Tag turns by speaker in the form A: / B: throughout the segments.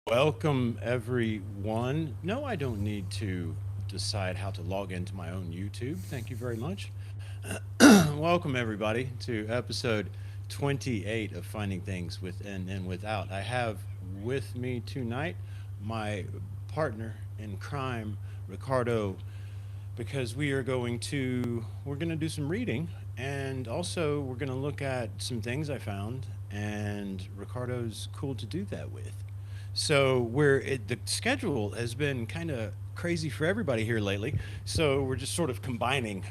A: Welcome, everyone. No, I don't need to decide how to log into my own YouTube. Thank you very much. Welcome, everybody, to episode 28 of Finding Things Within and Without. I have with me tonight my partner in crime, Ricardo, because we're going to do some reading, and also we're going to look at some things I found, and Ricardo's cool to do that with. The schedule has been kind of crazy for everybody here lately. So we're just sort of combining,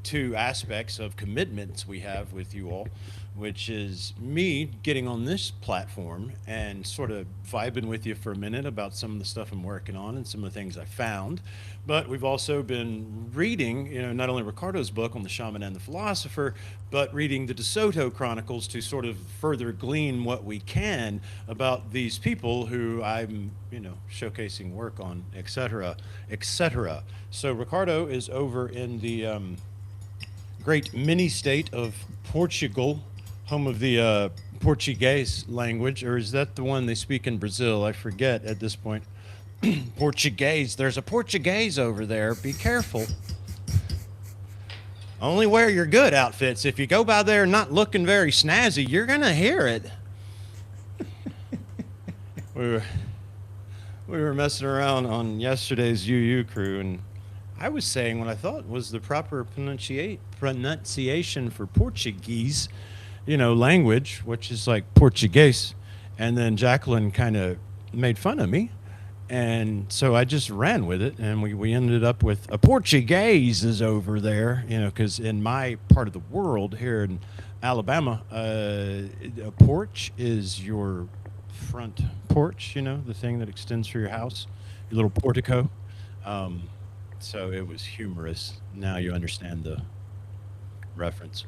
A: two aspects of commitments we have with you all, which is me getting on this platform and sort of vibing with you for a minute about some of the stuff I'm working on and some of the things I found. But we've also been reading, not only Ricardo's book on the shaman and the philosopher, but reading the DeSoto Chronicles to sort of further glean what we can about these people who I'm, showcasing work on, etc., etc. So Ricardo is over in the great mini state of Portugal, home of the Portuguese language, or is that the one they speak in Brazil? I forget at this point. Portuguese. There's a Portuguese over there. Be careful. Only wear your good outfits. If you go by there not looking very snazzy, you're gonna hear it. We were we were messing around on yesterday's UU crew, and I was saying what I thought was the proper pronunciation for Portuguese, language, which is like Portuguese. And then Jacqueline kind of made fun of me. And so I just ran with it, and we ended up with a Portuguese is over there, because in my part of the world here in Alabama, a porch is your front porch, the thing that extends for your house, your little portico. Um, so it was humorous. Now you understand the reference.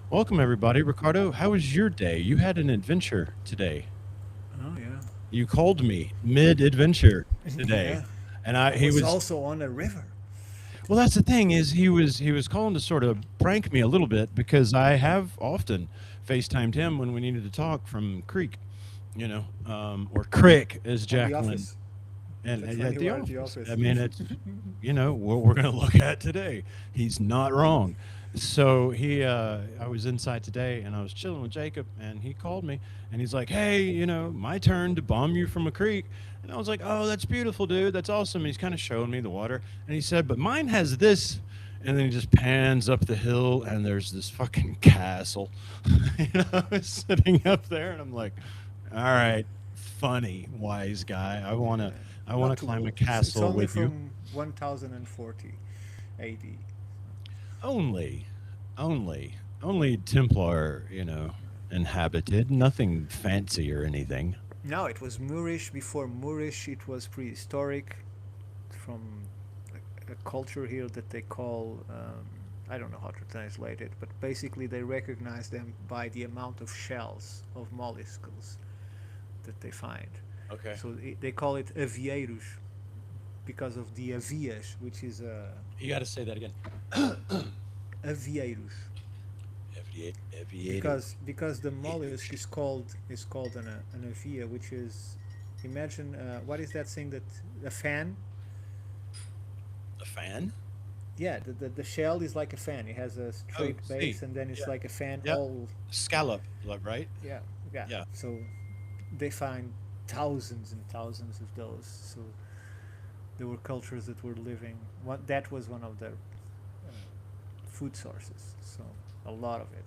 A: Welcome, everybody. Ricardo, how was your day? You had an adventure today.
B: Oh yeah.
A: You called me mid-adventure today,
B: Yeah.
A: and
B: I
A: he
B: was
A: was.
B: also on a river.
A: Well, that's the thing is he was calling to sort of prank me a little bit because I have often FaceTimed him when we needed to talk from Creek, or Crick as
B: On the
A: Jacqueline,
B: office.
A: and
B: That's when
A: at
B: you
A: the
B: were at the
A: office.
B: office.
A: I mean, it's what we're going to look at today. He's not wrong. So I was inside today and I was chilling with Jacob, and he called me and he's like, "Hey, my turn to bomb you from a creek." And I was like, "Oh, that's beautiful, dude. That's awesome." And he's kind of showing me the water, and he said, "But mine has this." And then he just pans up the hill, and there's this fucking castle, sitting up there, and I'm like, "All right, funny, wise guy. I wanna
B: Not too
A: climb a
B: old. It's
A: castle
B: only
A: with you."
B: from 1040 AD.
A: Only, only Templar, inhabited. Nothing fancy or anything.
B: No, it was Moorish. Before Moorish, it was prehistoric. From a culture here that they call. I don't know how to translate it, but basically they recognize them by the amount of shells of mollusks that they find.
A: Okay.
B: So they call it avieiros because of the avias, which is
A: You got to say that again.
B: avieiros.
A: Aviator.
B: Because the mollusk
A: Aviation.
B: is called an avia, which is, imagine, what is that thing that, a fan?
A: A fan?
B: Yeah, the shell is like a fan. It has a
A: Oh,
B: straight
A: see.
B: base, and then it's
A: Yeah.
B: like a fan
A: Yep.
B: all.
A: Scallop, like, right?
B: Yeah, yeah.
A: Yeah.
B: So they find thousands and thousands of those. So there were cultures that were living. That was one of their food sources. So a lot of it.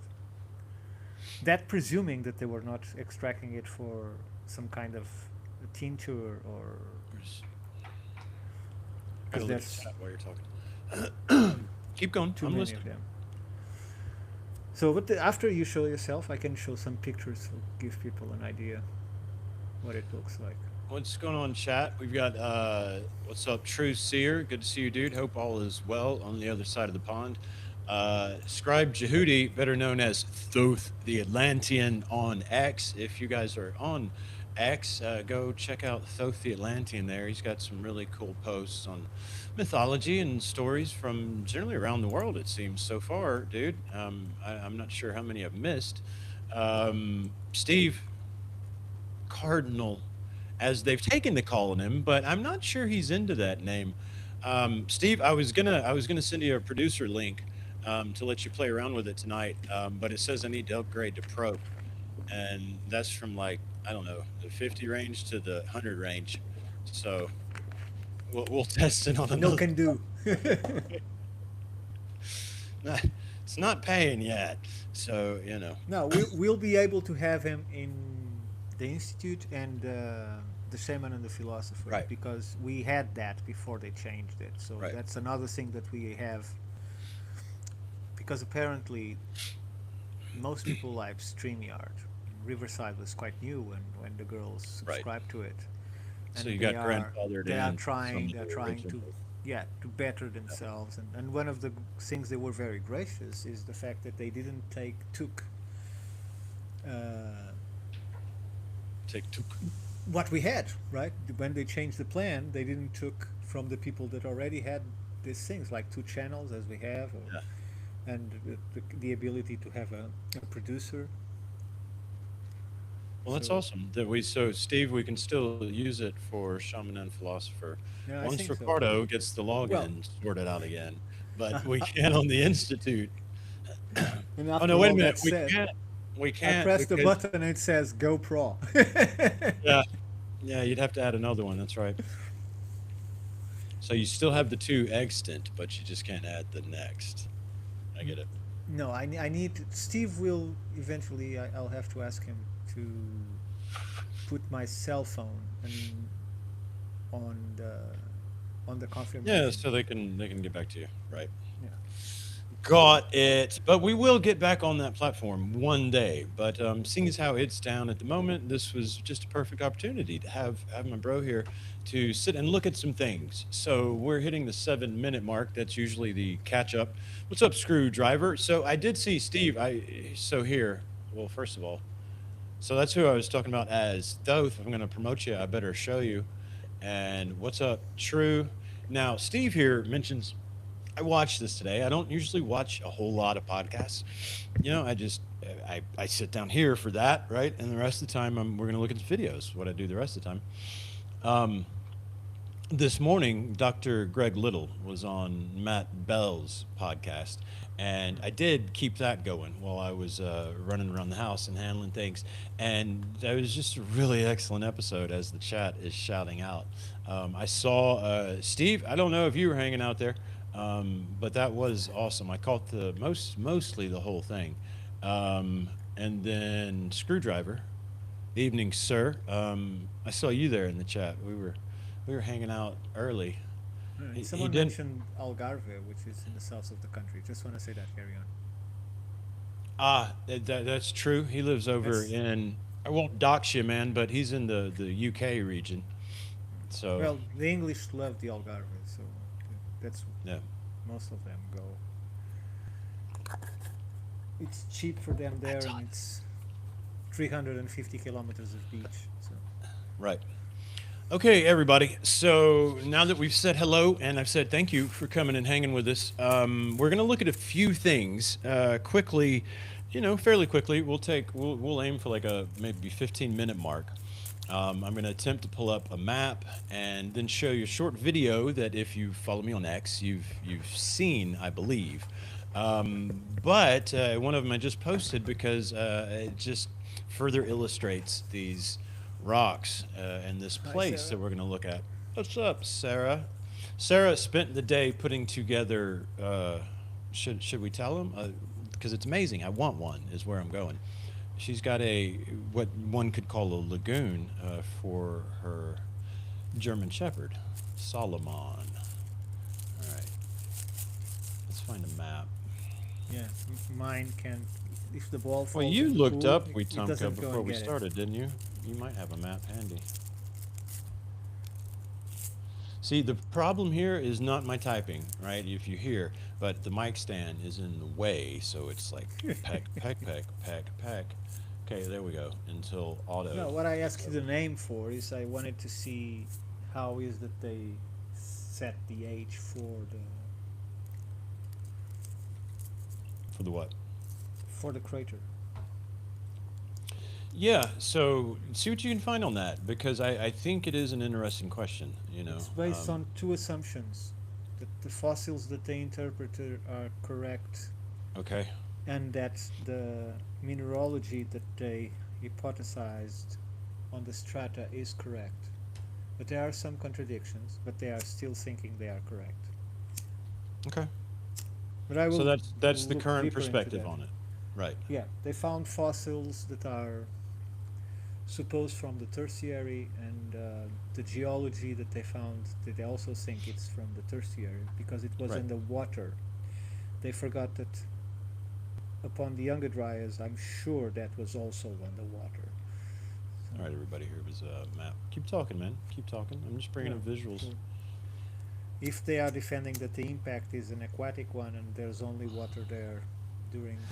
B: That presuming that they were not extracting it for some kind of tincture, or
A: There's- Gotta
B: because
A: look at
B: there's
A: chat while you're talking. Keep going.
B: too
A: I'm
B: many of
A: listening.
B: them. So, after you show yourself, I can show some pictures to give people an idea what it looks like.
A: What's going on, chat? We've got what's up, True Seer? Good to see you, dude. Hope all is well on the other side of the pond. Scribe Jehudi, better known as Thoth the Atlantean on X. If you guys are on X, go check out Thoth the Atlantean there. He's got some really cool posts on mythology and stories from generally around the world, it seems, so far, dude. I'm not sure how many I've missed. Steve, Cardinal as they've taken to calling him, but I'm not sure he's into that name. Steve, I was gonna send you a producer link to let you play around with it tonight, but it says I need to upgrade to Pro, and that's from like I don't know the 50 range to the 100 range. So we'll test it on
B: No
A: another.
B: can do.
A: It's not paying yet, so
B: No, we'll be able to have him in the institute and the shaman and the philosopher
A: Right,
B: because we had that before they changed it. So
A: right,
B: that's another thing that we have because apparently most people like StreamYard. Riverside was quite new when the girls
A: right.
B: subscribed to it,
A: So
B: and
A: you got grandfathered
B: they are
A: in from
B: they're
A: the
B: trying to,
A: original.
B: yeah, to better themselves, and one of the things they were very gracious is the fact that they didn't take took uh,
A: Take two.
B: what we had, right? When they changed the plan, they didn't took from the people that already had these things like two channels as we have,
A: Yeah.
B: and the ability to have a producer.
A: Well, that's
B: So
A: awesome that so Steve, we can still use it for Shaman and Philosopher
B: yeah, I
A: once
B: think so.
A: Ricardo gets the
B: Well,
A: login sorted out again. But we can't on the Institute.
B: and
A: Oh no,
B: after
A: wait a
B: all
A: minute.
B: that said,
A: We
B: I
A: can't
B: press the
A: because
B: button and it says Go Pro.
A: yeah, yeah, you'd have to add another one. That's right. So you still have the two extant, but you just can't add the next. I get it.
B: No, I need Steve will eventually. I'll have to ask him to put my cell phone and on the on the
A: Yeah,
B: confirmation.
A: so they can get back to you. Right.
B: Yeah.
A: Got it. But we will get back on that platform one day. But seeing as how it's down at the moment, this was just a perfect opportunity to have my bro here to sit and look at some things. So we're hitting the 7 minute mark. That's usually the catch up. What's up, Screwdriver? So I did see Steve. So here. Well, first of all, so that's who I was talking about as Thoth. If I'm going to promote you, I better show you. And what's up, True? Now, Steve here mentions I watched this today. I don't usually watch a whole lot of podcasts. I just I sit down here for that, right? And the rest of the time, we're going to look at the videos. What I do the rest of the time. Um, this morning, Dr. Greg Little was on Matt Bell's podcast, and I did keep that going while I was running around the house and handling things. And that was just a really excellent episode as the chat is shouting out. I saw Steve. I don't know if you were hanging out there, but that was awesome. I caught mostly the whole thing, and then Screwdriver. Evening, sir. I saw you there in the chat. We were hanging out early.
B: Alright,
A: He
B: someone
A: didn't.
B: mentioned Algarve, which is in the south of the country. Just want to say that. Carry on.
A: That's true. He lives over
B: That's
A: in. I won't dox you, man, but he's in the UK region. So
B: well, the English love the Algarve, so that's
A: yeah,
B: most of them go. It's cheap for them there,
A: that's
B: and
A: hot.
B: it's 350 kilometers of beach. So
A: Right. Okay, everybody. So now that we've said hello and I've said thank you for coming and hanging with us, we're going to look at a few things quickly. Fairly quickly. We'll aim for like a maybe 15-minute mark. I'm going to attempt to pull up a map and then show you a short video that if you follow me on X, you've seen, I believe. But one of them I just posted because it just further illustrates these rocks and this
B: hi,
A: place
B: Sarah.
A: that we're going to look at. What's up, Sarah? Sarah spent the day putting together. Should we tell him? Because it's amazing. I want one. Is where I'm going. She's got what one could call a lagoon for her German Shepherd, Solomon. All right, let's find a map.
B: Yeah, mine can. If the ball
A: Well,
B: falls
A: you
B: in the
A: looked
B: pool,
A: up
B: it
A: Wetumpka
B: doesn't go
A: before
B: and
A: we
B: get it.
A: started, didn't you? You might have a map handy. See, the problem here is not my typing, right? If you hear, but the mic stand is in the way, so it's like peck, peck, peck, peck, peck. Okay, there we go. Until
B: No,
A: auto
B: what I
A: takes
B: asked you the
A: over.
B: name for is I wanted to see how is that they set the age
A: For the what?
B: for the crater.
A: Yeah, so see what you can find on that because I think it is an interesting question, you know.
B: It's based on two assumptions: that the fossils that they interpreted are correct,
A: Okay,
B: and that the mineralogy that they hypothesized on the strata is correct. But there are some contradictions, but they are still thinking they are correct.
A: okay.
B: But I
A: So
B: will
A: that's the
B: look
A: current
B: deeper into
A: perspective
B: that.
A: on it. Right.
B: Yeah, they found fossils that are supposed from the tertiary, and the geology that they found, they also think it's from the tertiary because it was
A: Right.
B: in the water. They forgot that upon the Younger Dryas, I'm sure that was also on the water. So,
A: All right, everybody, here is a map. Keep talking, man. Keep talking. I'm just bringing
B: yeah,
A: up visuals.
B: so if they are defending that the impact is an aquatic one and there's only water there during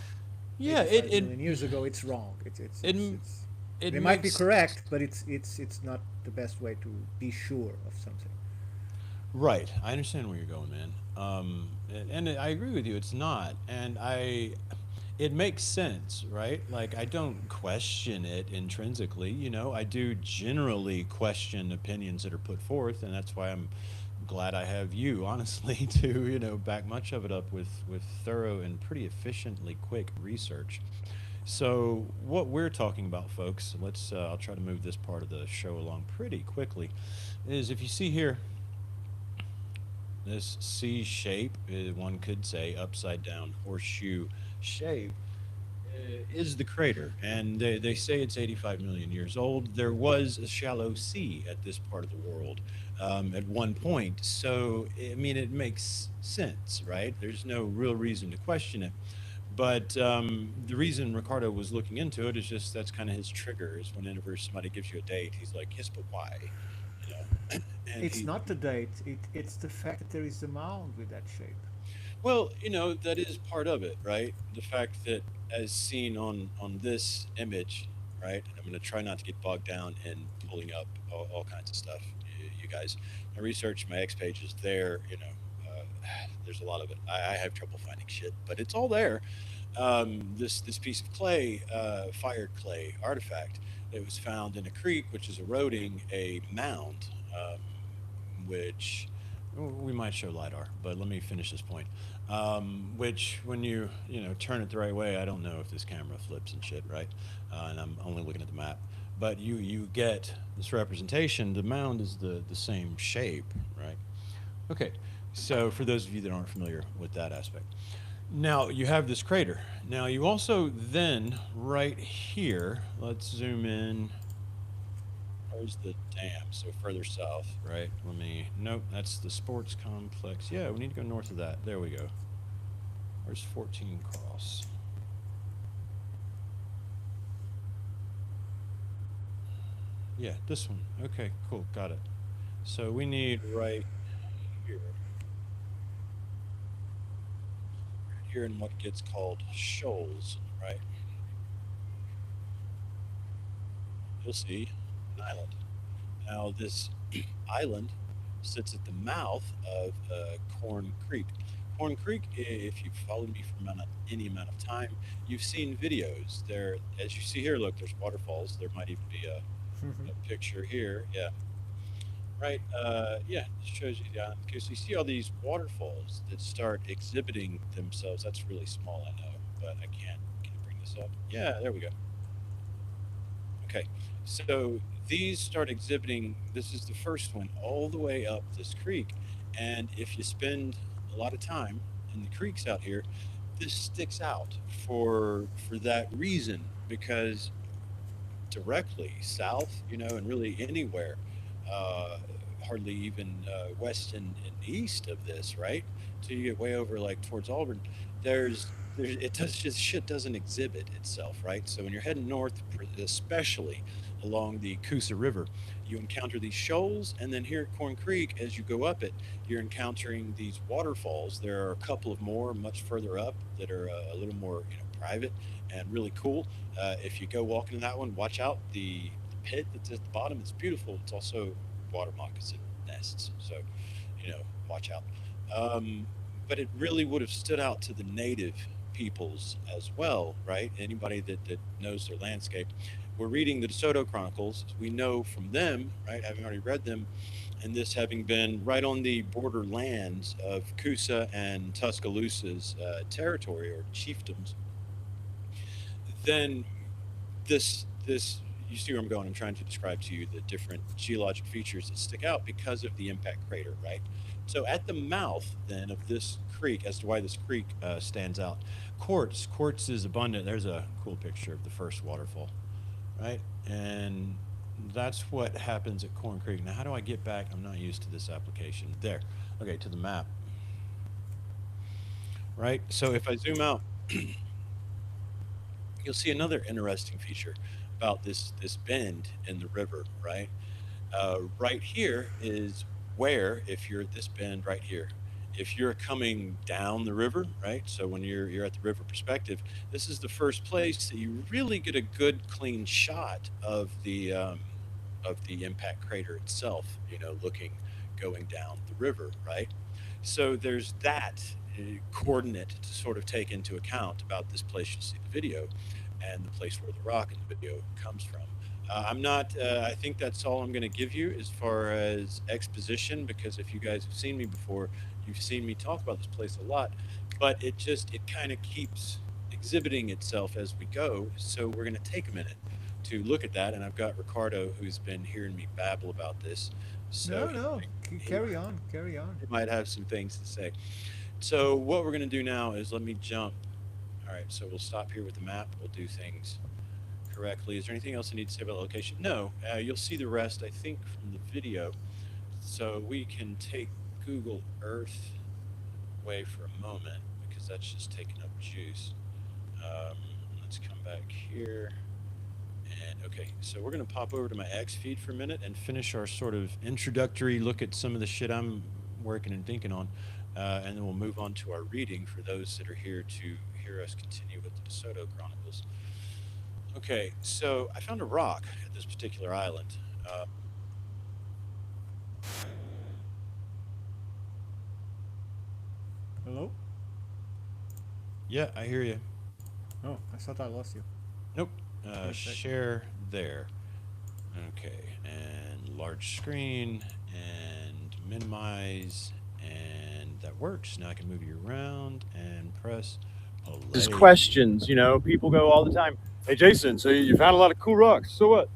A: Yeah,
B: 85 million years ago, it's wrong.
A: it
B: It's
A: it
B: they might be
A: makes
B: correct, but it's not the best way to be sure of something.
A: right. I understand where you're going, man. And I agree with you. It's not, and it makes sense, right? Like I don't question it intrinsically. You know, I do generally question opinions that are put forth, and that's why I'm glad I have you, honestly, to back much of it up with thorough and pretty efficiently quick research. So what we're talking about, folks, let's I'll try to move this part of the show along pretty quickly. Is if you see here this C shape, one could say upside down horseshoe shape, is the crater. And they say it's 85 million years old. There was a shallow sea at this part of the world at one point. So, I mean, it makes sense, right? There's no real reason to question it. But the reason Ricardo was looking into it is just that's kind of his trigger is whenever somebody gives you a date, he's like, yes, but why? You know, and
B: It's
A: he
B: not the date. It's the fact that there is a mound with that shape.
A: Well, that is part of it, right? The fact that, as seen on this image, right? And I'm going to try not to get bogged down in pulling up all kinds of stuff. You guys, my research, my X page is there. There's a lot of it. I have trouble finding shit, but it's all there. This piece of clay, fired clay artifact, that was found in a creek, which is eroding a mound, which we might show lidar, but let me finish this point. Which, when you turn it the right way, I don't know if this camera flips and shit, right? And I'm only looking at the map, but you get this representation. The mound is the same shape, right? Okay, so for those of you that aren't familiar with that aspect, now you have this crater. Now you also then right here. Let's zoom in. Where's the dam? So further south, right? Nope, that's the sports complex. Yeah, we need to go north of that. There we go. Where's 14 Cross? Yeah, this one. Okay, cool, got it. So we need here, right here in what gets called shoals, right? You'll see an island. Now this island sits at the mouth of Corn Creek. Corn Creek, if you've followed me for any amount of time, you've seen videos there. As you see here, look, there's waterfalls. There might even be a picture here. Yeah, right. Yeah, it shows you down because you see all these waterfalls that start exhibiting themselves. That's really small, I know, but I can't. Can you bring this up? Yeah, there we go. Okay, so these start exhibiting. This is the first one all the way up this creek. And if you spend a lot of time in the creeks out here, this sticks out for that reason because directly south, and really anywhere, uh, hardly even west and east of this, right? So you get way over like towards Auburn. It does just shit doesn't exhibit itself, right? So when you're heading north, especially along the Coosa River, you encounter these shoals, and then here at Corn Creek, as you go up it, you're encountering these waterfalls. There are a couple of more much further up that are a little more, private and really cool. If you go walking in that one, watch out. The pit that's at the bottom, it's beautiful. It's also water moccasin nests. So, watch out. Um, but it really would have stood out to the native peoples as well, right? Anybody that knows their landscape. we're reading the DeSoto Chronicles. We know from them, right, having already read them, and this having been right on the border lands of Coosa and Tuscaloosa's territory or chiefdoms, then this you see where I'm going. I'm trying to describe to you the different geologic features that stick out because of the impact crater, right? So at the mouth then of this creek, as to why this creek stands out, quartz is abundant. There's a cool picture of the first waterfall, right? And that's what happens at Corn Creek. Now, how do I get back? I'm not used to this application. There, okay, to the map, right? So if I zoom out, you'll see another interesting feature about this bend in the river, right? Right here is where, if you're at this bend right here, if you're coming down the river, right? So when you're at the river perspective, this is the first place that you really get a good clean shot of the impact crater itself. Looking going down the river, right? So there's that coordinate to sort of take into account about this place you see the video and the place where the rock in the video comes from. I'm not, I think that's all I'm going to give you as far as exposition, because if you guys have seen me before, you've seen me talk about this place a lot, but it kind of keeps exhibiting itself as we go. So we're going to take a minute to look at that. And I've got Ricardo, who's been hearing me babble about this. So
B: No. Carry on. Carry on.
A: he might have some things to say. So what we're going to do now is let me jump. All right, so we'll stop here with the map. We'll do things correctly. Is there anything else I need to say about the location? No. You'll see the rest, I think, from the video. So we can take Google Earth away for a moment, because that's just taking up juice. Let's come back here. And okay, so we're going to pop over to my X feed for a minute and finish our sort of introductory look at some of the shit I'm working and thinking on. And then we'll move on to our reading for those that are here to hear us continue with the DeSoto Chronicles. Okay, so I found a rock at this particular island.
B: Hello?
A: Yeah, I hear you.
B: Oh, I thought I lost you.
A: Nope. Share there. Okay, and large screen and minimize, and that works. Now I can move you around and press play.
C: There's questions, people go all the time, hey Jason, so you found a lot of cool rocks, so what,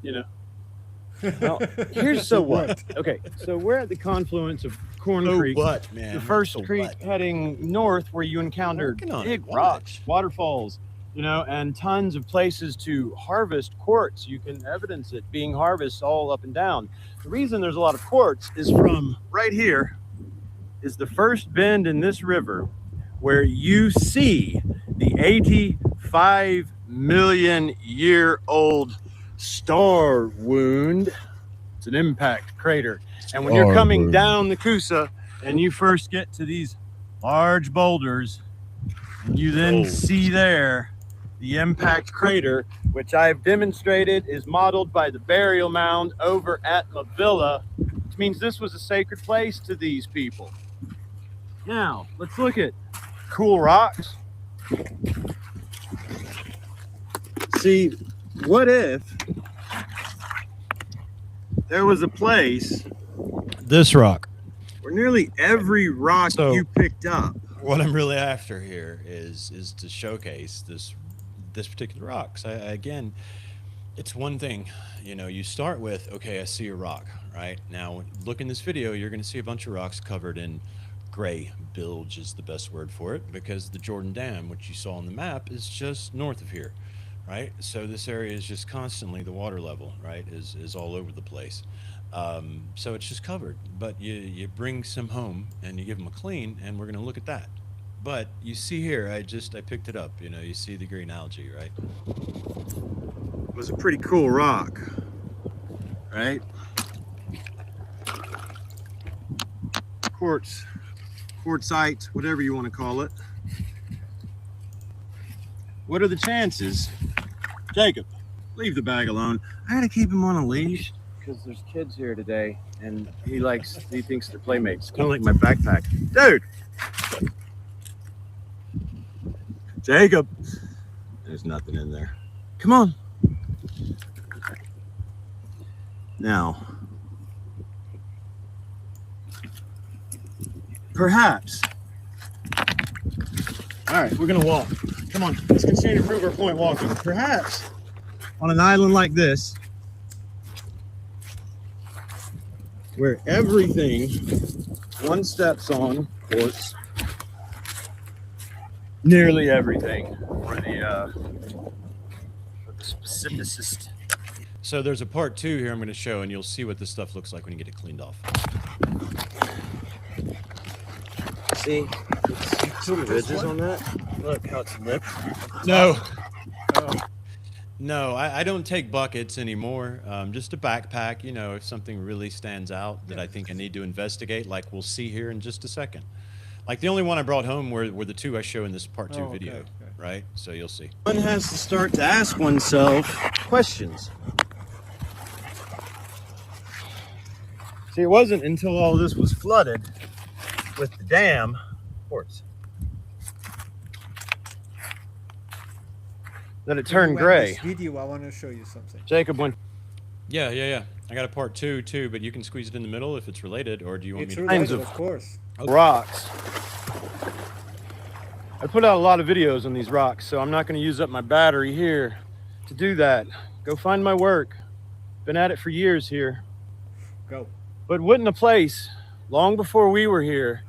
C: Well, here's so what. Okay, so we're at the confluence of Corn Creek,
A: what, man?
C: the first
A: So
C: creek
A: what?
C: heading north, where you encountered
A: Working on
C: big
A: it. What?
C: rocks, waterfalls, and tons of places to harvest quartz. You can evidence it being harvested all up and down. The reason there's a lot of quartz is from right here is the first bend in this river where you see the 85 million year old star wound. It's an impact crater. And when you're coming down the Coosa and you first get to these large boulders, and you then see there the impact crater, which I've demonstrated is modeled by the burial mound over at Mavilla, which means this was a sacred place to these people. Now, let's look at cool rocks. See, what if there was a place,
A: This rock.
C: where nearly every rock
A: So-
C: you picked up,
A: What I'm really after here is to showcase this particular rock. So again, it's one thing, you start with, okay, I see a rock, right? Now, look in this video, you're going to see a bunch of rocks covered in gray. Bilge is the best word for it, because the Jordan Dam, which you saw on the map, is just north of here, right? So this area is just constantly, the water level, right, is all over the place. So it's just covered, but you bring some home and you give them a clean, and we're going to look at that. But you see here, I picked it up, you see the green algae, right?
C: was a pretty cool rock, right? Quartzite, whatever you want to call it. What are the chances? Jacob, leave the bag alone. I gotta keep him on a leash because there's kids here today, and he thinks they're playmates. Kind of like my backpack, dude. Jacob, there's nothing in there. Come on. Now, perhaps. All right, we're gonna walk. Come on, let's continue to prove our point walking. Perhaps on an island like this, where everything one steps on, of course, nearly everything for the specificist.
A: So there's a part 2 here I'm going to show, and you'll see what this stuff looks like when you get it cleaned off.
C: See, some ridges on that. Look how it's lipped.
A: No.
B: Oh,
A: No, I don't take buckets anymore. Just a backpack, you know, if something really stands out that I think I need to investigate, like we'll see here in just a second. Like the only one I brought home were the 2 I show in this part 2
B: okay,
A: video,
B: okay.
A: right? So you'll see.
C: One has to start to ask oneself questions. See, it wasn't until all this was flooded with the dam, of course, that it turned
B: When
C: gray.
B: This video, I want to show you something.
C: Jacob went
A: Yeah. I got a part 2 too, but you can squeeze it in the middle if it's related, or do you want
B: It's
A: me to?
C: Kinds
B: related,
C: of-
B: of course.
C: rocks. I put out a lot of videos on these rocks, so I'm not going to use up my battery here to do that. Go find my work. Been at it for years here.
B: Go.
C: But wouldn't a place, long before we were here,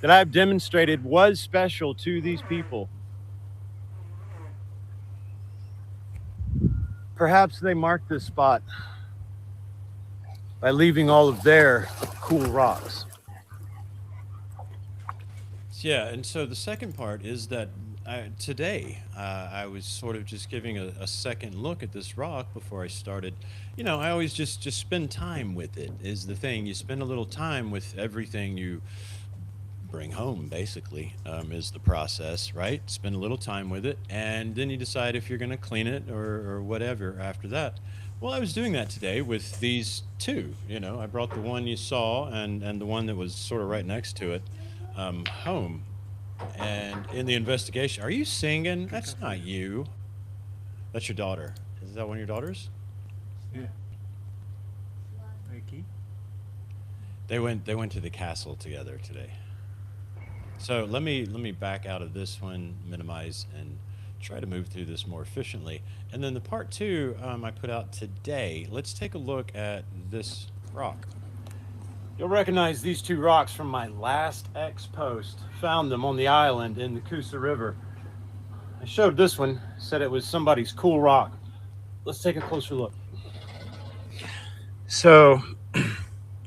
C: that I've demonstrated was special to these people? Perhaps they marked this spot by leaving all of their cool rocks.
A: Yeah, and so the second part is that today I was sort of just giving a second look at this rock before I started. You know, I always just spend time with it is the thing. You spend a little time with everything you bring home, basically, is the process, right? Spend a little time with it, and then you decide if you're going to clean it or whatever after that. Well, I was doing that today with these 2. You know, I brought the one you saw and the one that was sort of right next to it home. And in the investigation, are you singing? That's not you. That's your daughter. Is that one of your daughters?
B: Yeah. Ricky.
A: They went to the castle together today. So let me back out of this one, minimize, and try to move through this more efficiently. And then the part 2 I put out today. Let's take a look at this rock.
C: You'll recognize these 2 rocks from my last X-post. Found them on the island in the Coosa River. I showed this one, said it was somebody's cool rock. Let's take a closer look. So,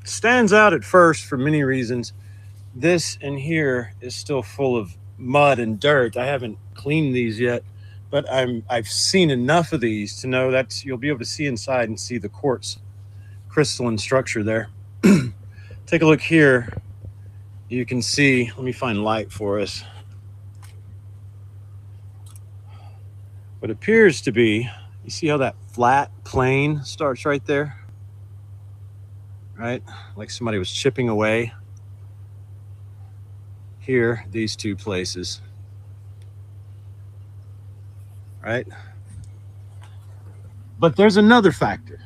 C: stands out at first for many reasons. This in here is still full of mud and dirt. I haven't cleaned these yet, but I've seen enough of these to know that you'll be able to see inside and see the quartz crystalline structure there. Take a look here. You can see, let me find light for us. What appears to be, you see how that flat plane starts right there? Right? Like somebody was chipping away. Here, these 2 places. Right? But there's another factor.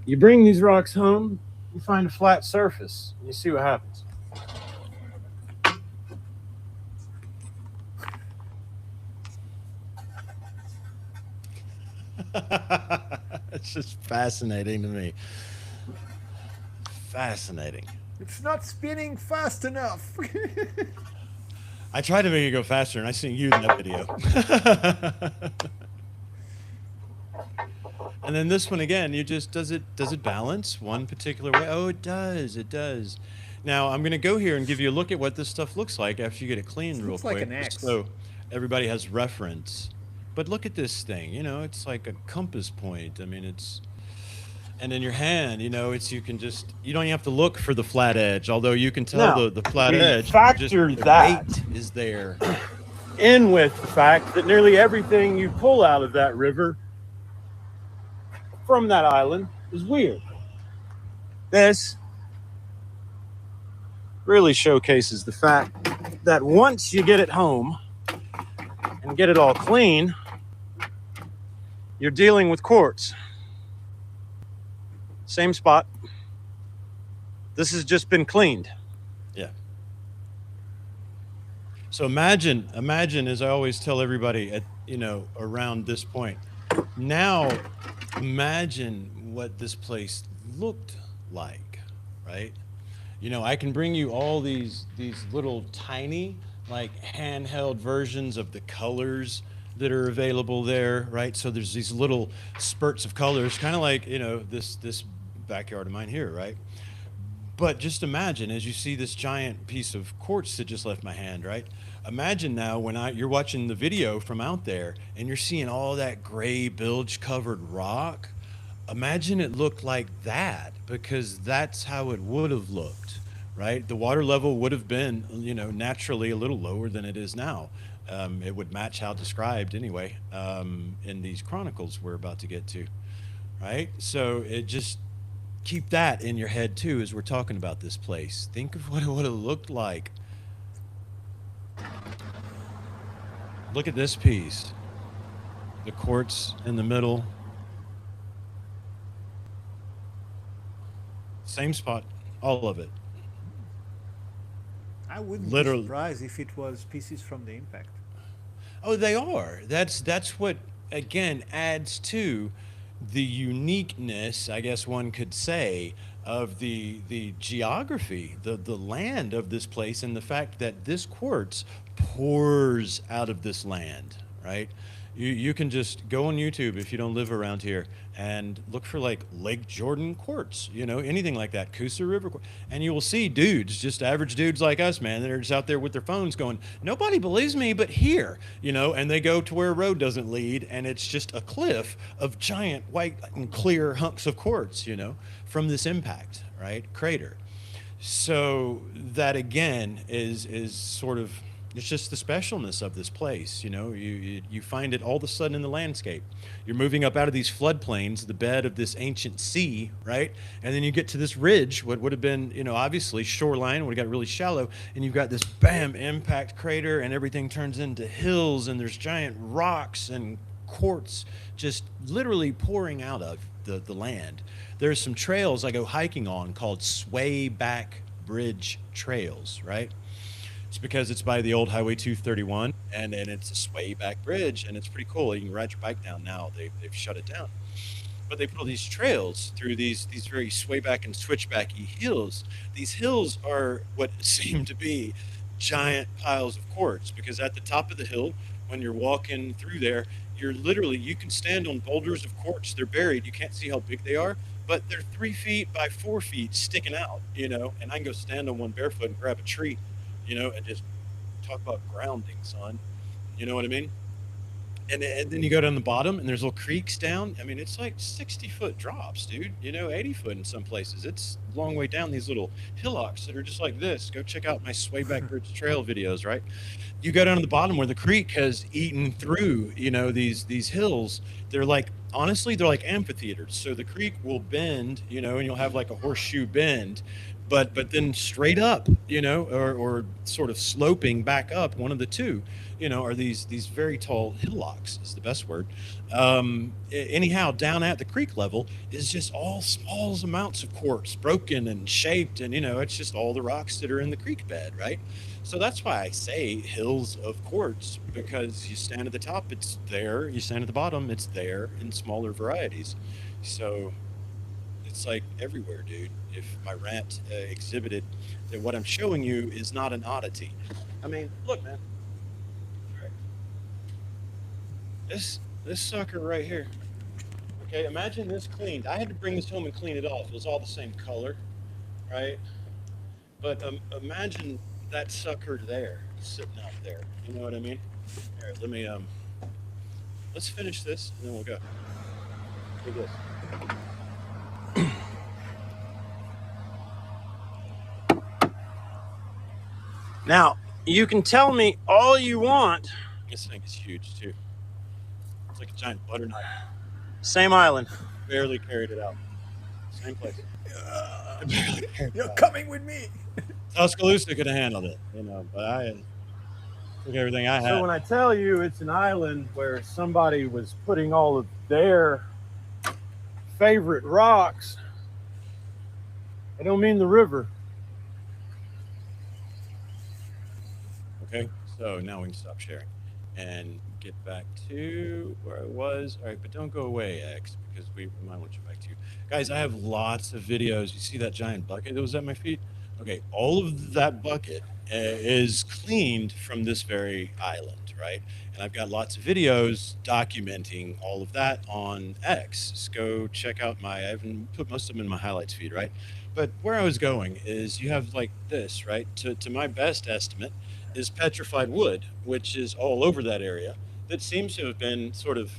C: You bring these rocks home, you find a flat surface, and you see what happens.
A: It's just fascinating to me. Fascinating.
B: It's not spinning fast enough.
A: I tried to make it go faster, and I seen you in that video. And then this one again, you just does it balance one particular way? Oh, it does. It does. Now I'm gonna go here and give you a look at what this stuff looks like after you get it cleaned real
B: looks
A: quick,
B: like an X.
A: so everybody has reference. But look at this thing. You know, it's like a compass point. I mean, it's. And in your hand, you know, you don't even have to look for the flat edge, although you can tell
C: No,
A: the flat
C: we
A: edge.
C: factor
A: the
C: that.
A: weight is there.
C: In with the fact that nearly everything you pull out of that river from that island is weird. This really showcases the fact that once you get it home and get it all clean, you're dealing with quartz. Same spot. This has just been cleaned.
A: Yeah. So imagine, as I always tell everybody at around this point. Now, imagine what this place looked like, right? I can bring you all these little tiny, like handheld versions of the colors that are available there, right? So there's these little spurts of colors, kind of like this backyard of mine here, right? But just imagine as you see this giant piece of quartz that just left my hand, right? Imagine now when you're watching the video from out there and you're seeing all that gray bilge covered rock. Imagine it looked like that because that's how it would have looked, right? The water level would have been, naturally a little lower than it is now. It would match how described anyway in these chronicles we're about to get to, right? So it just keep that in your head too as we're talking about this place. Think of what it would have looked like. Look at this piece, the quartz in the middle, same spot, all of it.
B: I wouldn't be
A: Literally.
B: surprised if it was pieces from the impact.
A: Oh, they are. That's what again adds to the uniqueness, I guess one could say, of the geography, the land of this place, and the fact that this quartz pours out of this land, right? You can just go on YouTube if you don't live around here and look for like Lake Jordan quartz, anything like that, Coosa River, and you will see dudes, just average dudes like us, man, that are just out there with their phones going, nobody believes me, but here, and they go to where a road doesn't lead, and it's just a cliff of giant white and clear hunks of quartz, from this impact, right, crater. So that again is sort of it's just the specialness of this place. You find it all of a sudden in the landscape. You're moving up out of these floodplains, the bed of this ancient sea, right? And then you get to this ridge, what would have been, obviously shoreline, would have got really shallow, and you've got this bam impact crater, and everything turns into hills, and there's giant rocks and quartz just literally pouring out of the land. There's some trails I go hiking on called sway back bridge trails, right? It's because it's by the old Highway 231, and it's a sway back bridge, and it's pretty cool. You can ride your bike down now. They've shut it down. But they put all these trails through these very sway back and switchbacky hills. These hills are what seem to be giant piles of quartz, because at the top of the hill, when you're walking through there, you can stand on boulders of quartz. They're buried. You can't see how big they are, but they're 3 feet by 4 feet sticking out, and I can go stand on one barefoot and grab a tree, and just talk about grounding, son. You know what I mean? And then you go down the bottom, and there's little creeks down. I mean, it's like 60-foot drops, dude. 80-foot in some places. It's a long way down these little hillocks that are just like this. Go check out my Swayback Bridge Trail videos, right? You go down to the bottom where the creek has eaten through, these hills. They're like, honestly, they're like amphitheaters. So the creek will bend, and you'll have like a horseshoe bend, but then straight up, or sort of sloping back up, one of the two, are these very tall hillocks is the best word. Anyhow, down at the creek level is just all small amounts of quartz, broken and shaped, and it's just all the rocks that are in the creek bed, right? So that's why I say hills of quartz, because you stand at the top, it's there. You stand at the bottom, it's there in smaller varieties. So it's like everywhere, dude. If my rant exhibited that what I'm showing you is not an oddity. I mean, look, man. Right. This sucker right here. Okay, imagine this cleaned. I had to bring this home and clean it off. It was all the same color, right? But imagine that sucker there, sitting out there. You know what I mean? All right, let me let's finish this and then we'll go. Look at this. Now, you can tell me all you want. This thing is huge too. It's like a giant butter knife. Same island. Barely carried it out. Same place.
B: You're coming with me.
A: Tuscaloosa could have handled it, but I took everything I had.
C: So when I tell you it's an island where somebody was putting all of their favorite rocks I don't mean the river.
A: Okay, so now we can stop sharing and get back to where I was. All right, but don't go away, X, because we might want you back to you. Guys, I have lots of videos. You see that giant bucket that was at my feet? Okay, all of that bucket is cleaned from this very island, right? And I've got lots of videos documenting all of that on X. Just go check out I haven't put most of them in my highlights feed, right? But where I was going is you have like this, right? To my best estimate, is petrified wood, which is all over that area, that seems to have been sort of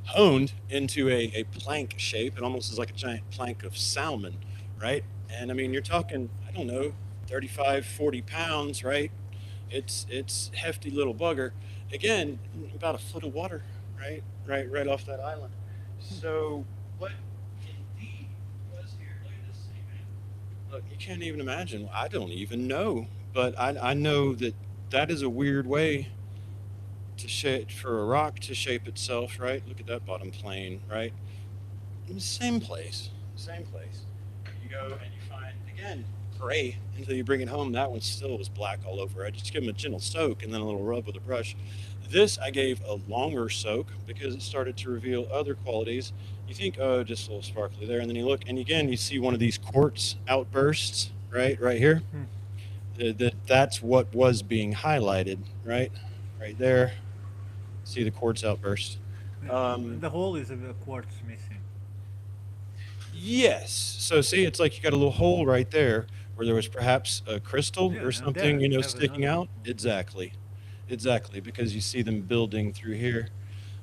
A: honed into a plank shape. It almost is like a giant plank of salmon, right? And I mean, you're talking, I don't know, 35, 40 pounds, right? It's hefty little bugger. Again, about a foot of water, right? Right off that island. So what indeed was here? Look at this thing, man. Look, you can't even imagine. I don't even know, but I know that that is a weird way to shape for a rock to shape itself, right? Look at that bottom plane, right? In the same place, same place. You go and you find again gray until you bring it home. That one still was black all over. I just give them a gentle soak and then a little rub with a brush. This I gave a longer soak because it started to reveal other qualities. You think, oh, just a little sparkly there, and then you look, and again, you see one of these quartz outbursts, right here.
B: Hmm.
A: That's what was being highlighted, right there. See the quartz outburst. Um,
B: The hole is a quartz missing.
A: yes. So see, it's like you got a little hole right there where there was perhaps a crystal
B: Yeah,
A: or
B: and
A: something,
B: there you have
A: sticking
B: another.
A: out. Exactly, exactly, because you see them building through here.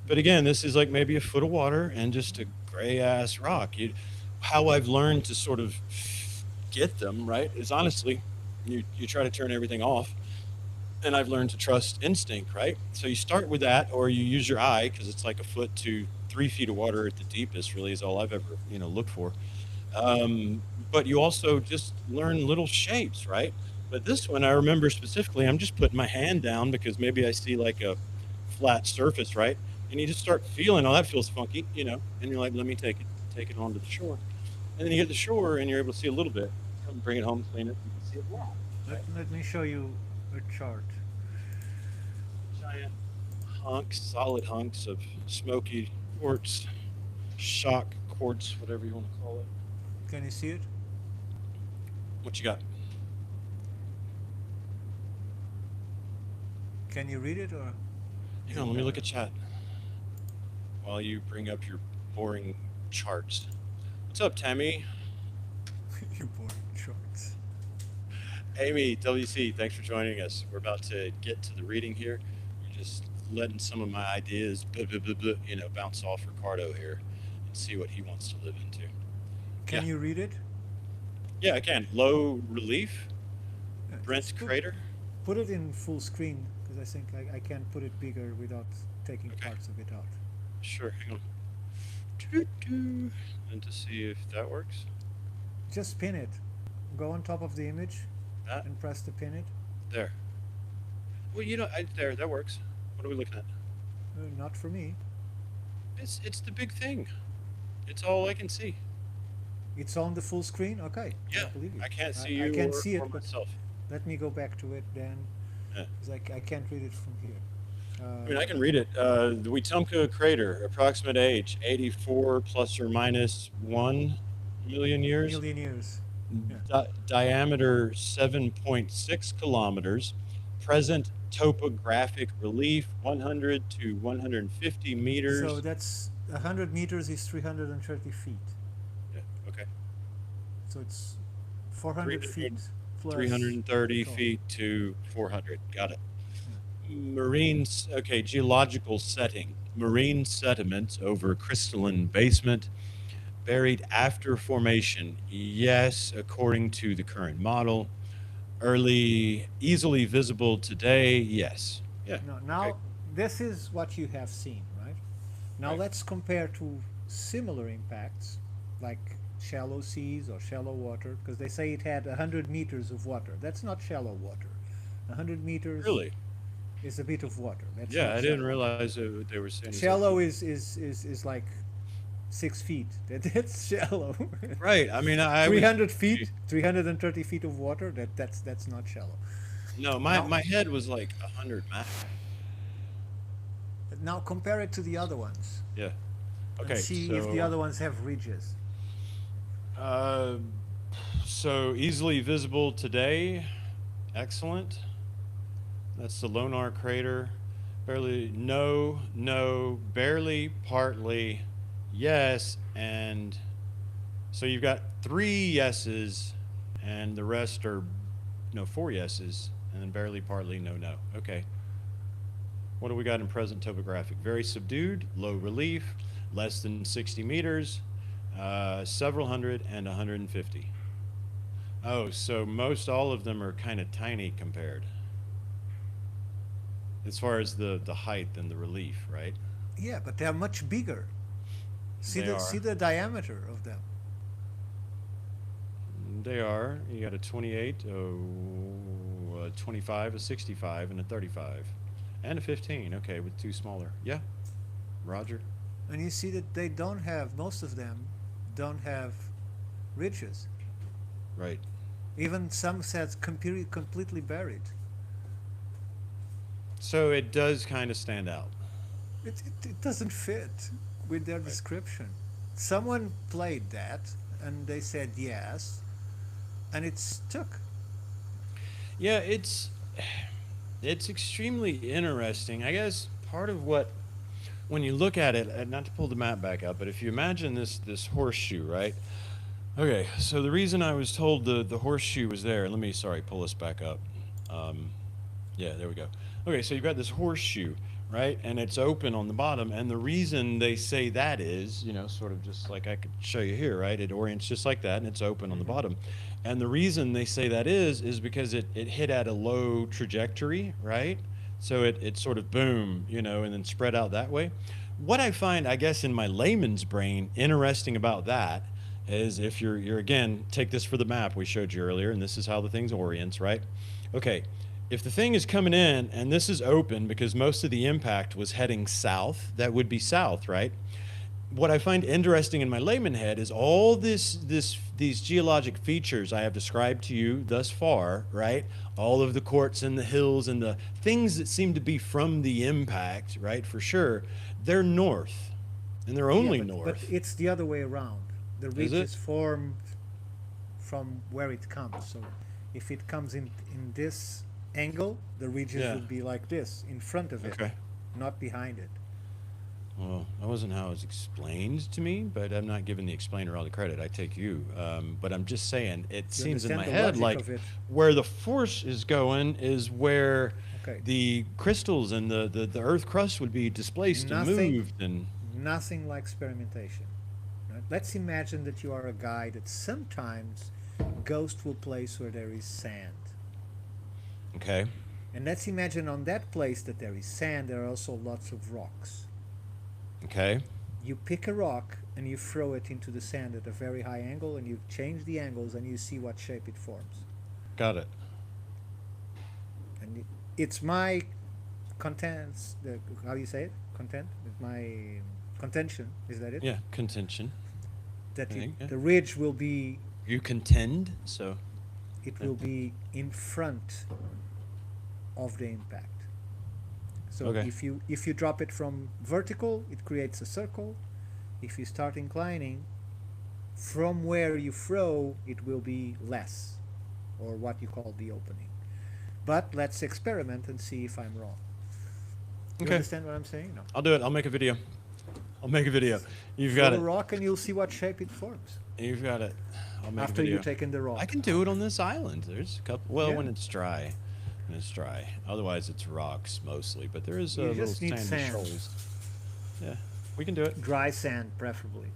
A: But again, this is like maybe a foot of water and just a gray ass rock. How I've learned to sort of get them right is honestly, you try to turn everything off, and I've learned to trust instinct, right? So you start with that, or you use your eye because it's like a foot to 3 feet of water at the deepest. Really, is all I've ever looked for. Um, but you also just learn little shapes, right? But this one I remember specifically. I'm just putting my hand down because maybe I see like a flat surface, right? And you just start feeling, oh, that feels funky, and you're like, let me take it onto the shore, and then you get to the shore and you're able to see a little bit. Come bring it home, clean it, you can see it more, right?
B: Let me show you a chart.
A: Giant hunks, solid hunks of smoky quartz, shock quartz, whatever you want to call it.
B: Can you see it?
A: What you got?
B: Can you read it or is
A: Hang on,
B: it
A: let me look
B: better?
A: at chat while you bring up your boring charts. What's up, Tammy?
B: You boring charts.
A: Amy, WC, thanks for joining us. We're about to get to the reading here. We're just letting some of my ideas, bounce off Ricardo here and see what he wants to live into. Yeah,
B: Can you read it?
A: yeah, I can. Low relief,
B: Just
A: Brent Crater.
B: put it in full screen because I think I can't put it bigger without taking
A: Okay,
B: parts of it out.
A: sure. Hang on. Doo-doo. And to see if that works.
B: Just pin it. Go on top of the image
A: That
B: and press the pin it.
A: there. Well, there that works. What are we looking at?
B: Not for me.
A: It's the big thing. It's all I can see.
B: It's on the full screen. Okay, I
A: Yeah,
B: believe you.
A: I can't see
B: I
A: you
B: can't
A: or,
B: see it,
A: or
B: but
A: myself.
B: let me go back to it then,
A: Yeah.
B: because I can't read it from here.
A: I mean, I can read it. The Wetumpka crater, approximate age 84 plus or minus 1 million years,
B: Million years. Yeah.
A: diameter 7.6 kilometers, present topographic relief 100 to 150
B: So
A: meters.
B: that's 100 meters is 330 feet.
A: Yeah, okay.
B: So it's 400 feet
A: 300,
B: plus
A: 330
B: tall.
A: feet to 400. Got it.
B: Yeah.
A: Okay, geological setting. Marine sediments over crystalline basement, buried after formation. Yes, according to the current model. Early, easily visible today. Yes. Yeah.
B: No,
A: Okay.
B: now this is what you have seen, right? Now
A: Right.
B: let's compare to similar impacts, like shallow seas or shallow water, because they say it had 100 meters of water. That's not shallow water. 100 meters
A: Really?
B: is a bit of water. That's
A: Yeah,
B: not
A: I didn't
B: shallow.
A: realize they were saying exactly.
B: Shallow is like 6 feet. That's shallow.
A: Right. I mean, I
B: Three
A: was
B: hundred feet, 330 feet of water. That's not shallow.
A: no, my
B: Now,
A: my head was like 100 max.
B: now compare it to the other ones
A: Yeah.
B: and
A: Okay.
B: see if the
A: So,
B: other ones have ridges.
A: uh, so easily visible today. Excellent. That's the Lonar crater. Barely, no, no, barely, partly, yes, and so you've got three yeses, and the rest are no four yeses, and then barely, partly, no, no. Okay. What do we got in present topographic? Very subdued, low relief, less than 60 meters, several hundred, and 150. Oh, so most all of them are kind of tiny compared as far as the height and the relief, right?
B: Yeah, but they are much bigger. See
A: They
B: the see
A: are.
B: the diameter of them.
A: They are. You got a 28, a 25, a 65, and a 35, and a 15. Okay, with two smaller. Yeah, Roger.
B: And you see that they don't have, most of them don't have ridges.
A: Right.
B: Even some sets completely buried.
A: So it does kind of stand out.
B: It doesn't fit with their
A: Right.
B: description. Someone played that and they said yes, and it stuck.
A: Yeah, it's extremely interesting. I guess part of what when you look at it, not to pull the map back up, but if you imagine this horseshoe, right? Okay, so the reason I was told the horseshoe was there, let me sorry, pull us back up. Um, yeah, there we go. Okay, so you've got this horseshoe, right? And it's open on the bottom. And the reason they say that is, sort of just like I could show you here, right? It orients just like that and it's open on the
B: Hmm.
A: bottom. And the reason they say that is because it hit at a low trajectory, right? So it sort of boom, and then spread out that way. What I find, I guess, in my layman's brain, interesting about that is if you're again, take this for the map we showed you earlier, and this is how the thing's orients, right? Okay, if the thing is coming in and this is open because most of the impact was heading south, that would be south, right? What I find interesting in my layman head is all these geologic features I have described to you thus far, right? All of the quartz and the hills and the things that seem to be from the impact, right? For sure, they're north, and they're
B: Yeah,
A: only
B: but
A: north.
B: it's the other way around. The
A: Is it?
B: ridges formed from where it comes. So if it comes in this angle, the ridges
A: Yeah.
B: would be like this in front of it,
A: Okay.
B: not behind it.
A: Well, that wasn't how it was explained to me, but I'm not giving the explainer all the credit. I take you. But I'm just saying, it
B: You
A: seems in
B: understand
A: my
B: the
A: head
B: logic
A: like
B: of it?
A: where the force is going is where
B: Okay.
A: the crystals and the earth crust would be displaced and
B: Nothing,
A: moved. And
B: nothing like experimentation. Right? Let's imagine that you are a guy that sometimes goes to a place where there is sand.
A: okay,
B: And let's imagine on that place that there is sand, there are also lots of rocks.
A: okay,
B: You pick a rock and you throw it into the sand at a very high angle, and you change the angles and you see what shape it forms.
A: got it.
B: And it's my contents, how do you say it? Content? It's my contention, is that it?
A: Yeah, contention.
B: That
A: I think, yeah.
B: the ridge will be,
A: You contend, so
B: it
A: yeah.
B: will be in front of the impact. So
A: Okay.
B: if you drop it from vertical, it creates a circle. If you start inclining, from where you throw, it will be less, or what you call the opening. But let's experiment and see if I'm wrong. You
A: Okay.
B: understand what I'm saying? No.
A: I'll do it. I'll make a video. I'll make a video. You've
B: Throw
A: got
B: a
A: it.
B: rock and you'll see what shape it forms
A: You've got it. I'll make a
B: after
A: video.
B: you've taken the rock.
A: I can do it on this island. There's a couple. Well,
B: Yeah.
A: when it's dry, Otherwise, it's rocks mostly. But there is
B: You
A: little
B: just need
A: sandy
B: sand.
A: shoals. Yeah, we can do it.
B: Dry sand, preferably.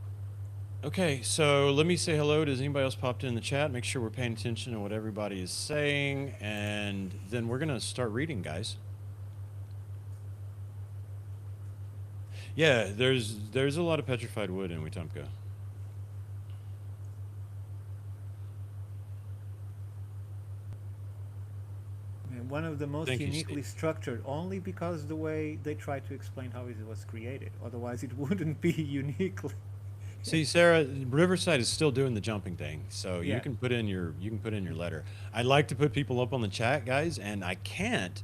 A: Okay, so let me say hello. Does anybody else popped in the chat? Make sure we're paying attention to what everybody is saying, and then we're gonna start reading, guys. Yeah, there's a lot of petrified wood in Wetumpka.
B: And one of the most
A: Thank you,
B: uniquely
A: Steve.
B: structured, only because the way they try to explain how it was created. Otherwise, it wouldn't be uniquely
A: See, Sarah, Riverside is still doing the jumping thing, so
B: Yeah.
A: you can put in your letter. I like to put people up on the chat, guys, and I can't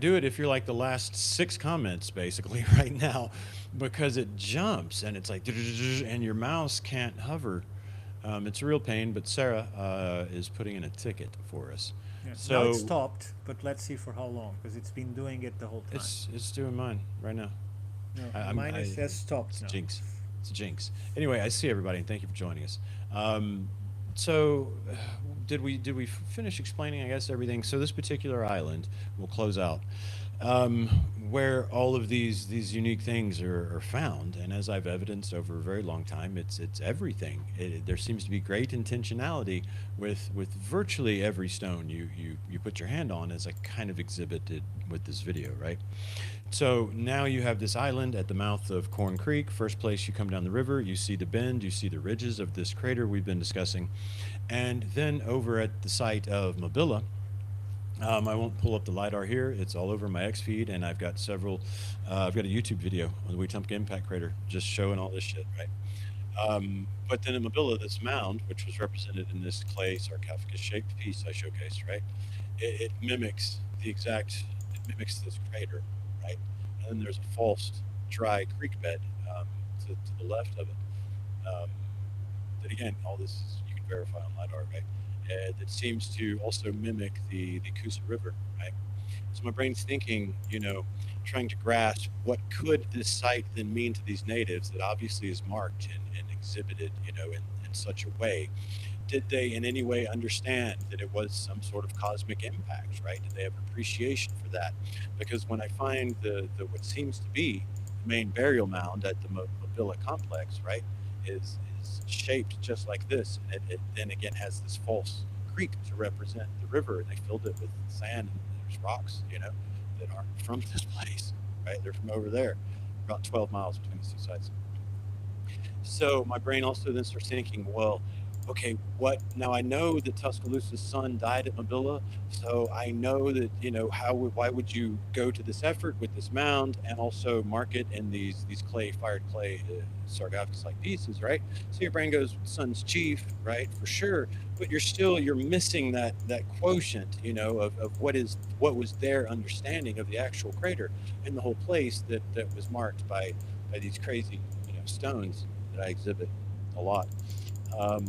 A: do it if you're like the last six comments basically right now, because it jumps and it's like and your mouse can't hover. It's a real pain. But Sarah is putting in a ticket for us,
B: Yeah. Now it
A: so
B: stopped, but let's see for how long, because it's been doing it the whole time.
A: it's doing mine right now.
B: No,
A: I
B: mine is has stopped
A: it's a
B: now.
A: jinx. It's a jinx. Anyway, I see everybody, and thank you for joining us. So, did we finish explaining? I guess everything. So this particular island, we'll close out, um, where all of these unique things are found. And as I've evidenced over a very long time, it's everything. There seems to be great intentionality with virtually every stone you put your hand on, as I kind of exhibited with this video, right? So now you have this island at the mouth of Corn Creek. First place you come down the river, you see the bend, you see the ridges of this crater we've been discussing. And then over at the site of Mobilla, I won't pull up the LiDAR here. It's all over my X feed, and I've got several. I've got a YouTube video on the Wetumpka Impact Crater just showing all this shit, right? But then in Mobilla, this mound, which was represented in this clay sarcophagus-shaped piece I showcased, right? It mimics it mimics this crater, right? And then there's a false dry creek bed to the left of it. That again, all this you can verify on LiDAR, right? That seems to also mimic the Coosa River, right? So my brain's thinking, trying to grasp what could this site then mean to these natives that obviously is marked and exhibited, in such a way. Did they in any way understand that it was some sort of cosmic impact, right? Did they have appreciation for that? Because when I find the what seems to be the main burial mound at the Mobilla complex, right, is shaped just like this, and it then again has this false creek to represent the river, and they filled it with sand and there's rocks, that aren't from this place, right? They're from over there, about 12 miles between the two sites. So my brain also then starts thinking, well, okay, what now? I know that Tuscaloosa's son died at Mobilla, so I know that why would you go to this effort with this mound and also mark it in these fired clay sarcophagus like pieces, right? So your brain goes, son's chief, right, for sure, but you're missing that quotient, of what was their understanding of the actual crater and the whole place that was marked by these crazy stones that I exhibit a lot. Um,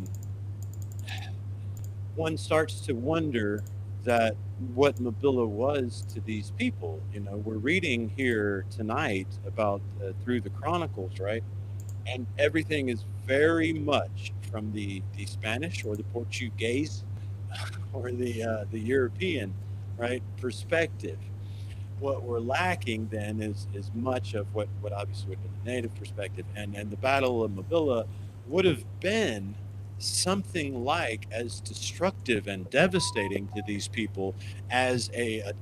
A: One starts to wonder that what Mabilla was to these people. We're reading here tonight about through the Chronicles, right? And everything is very much from the Spanish or the Portuguese or the European, right, perspective. What we're lacking then is much of what obviously would have been the native perspective, and the Battle of Mobilla would have been something like as destructive and devastating to these people as I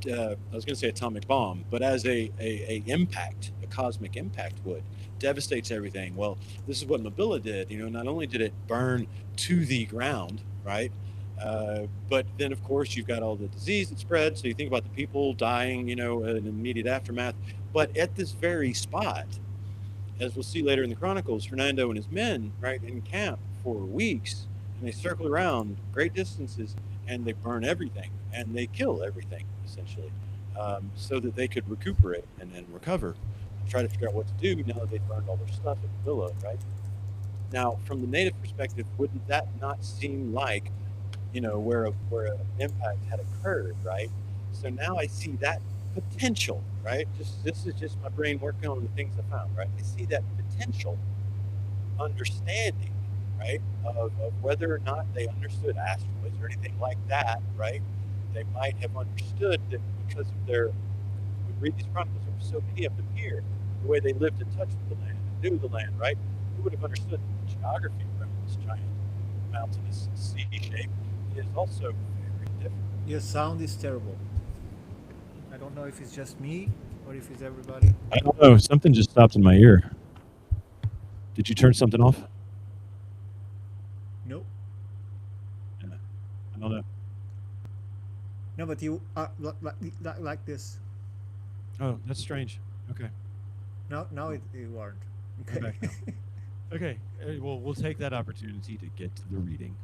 A: was going to say atomic bomb, but as a impact, a cosmic impact would devastates everything. Well, this is what Mobilla did. Not only did it burn to the ground, right? But then, of course, you've got all the disease that spread. So you think about the people dying, in immediate aftermath. But at this very spot, as we'll see later in the Chronicles, Fernando and his men, right, encamp for weeks, and they circle around great distances, and they burn everything, and they kill everything, essentially, so that they could recuperate and recover, and try to figure out what to do now that they've burned all their stuff at the villa, right? Now, from the native perspective, wouldn't that not seem like where an impact had occurred, right? So now I see that potential, right? This is just my brain working on the things I found, right? I see that potential understanding, right, of whether or not they understood asteroids or anything like that, right? They might have understood that because of we read these chronicles, there were so many of them here, the way they lived in touch with the land, knew the land, right? Who would have understood the geography from this giant mountainous sea shape is also very different.
B: Your sound is terrible. I don't know if it's just me or if it's everybody.
A: I don't know. Something just stopped in my ear. Did you turn something off?
B: No,
A: Yeah, I don't know.
B: no, but you are like this.
A: Oh, that's strange. Okay,
B: Now it you aren't.
A: I'm
B: Okay.
A: back now. Okay, well, we'll take that opportunity to get to the reading.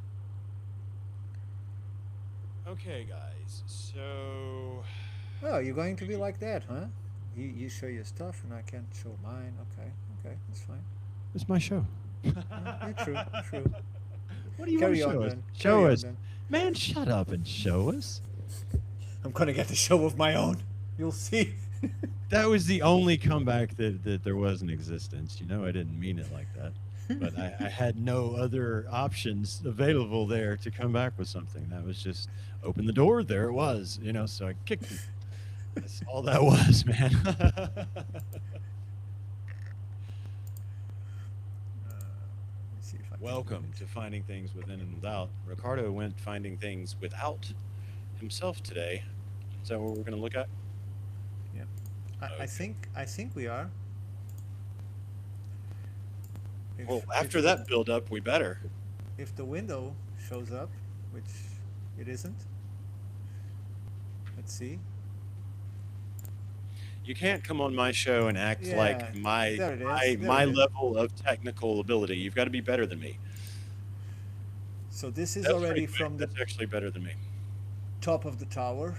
A: Okay, guys. So
B: Oh, you're going to be like that, huh? You show your stuff and I can't show mine. Okay, okay, that's fine.
A: it's my show.
B: Yeah, true, true.
A: What do you want to
B: Carry on
A: show us?
B: then.
A: Show
B: Carry on
A: us.
B: then.
A: Man, shut up and show us.
B: I'm gonna get a show of my own. You'll see.
A: That was the only comeback that there was in existence. You know, I didn't mean it like that. But I had no other options available there to come back with something. That was just open the door. There it was, you know, so I kicked it. That's all that was, man.
B: Let's see if I can read
A: Welcome
B: it.
A: to Finding Things Within and Without. Ricardo went finding things without himself today. Is that what we're going to look at?
B: Yeah, I
A: Okay.
B: think we are.
A: Well,
B: If
A: after
B: the
A: that build up, we better.
B: window shows up, which it isn't. Let's see.
A: You can't come on my show and act like
B: Yeah,
A: my
B: there it is.
A: my
B: There
A: my
B: it is.
A: level of technical ability. You've got to be better than me.
B: So this is
A: That was pretty
B: already
A: quick.
B: from the
A: That's actually better than me.
B: top of the tower.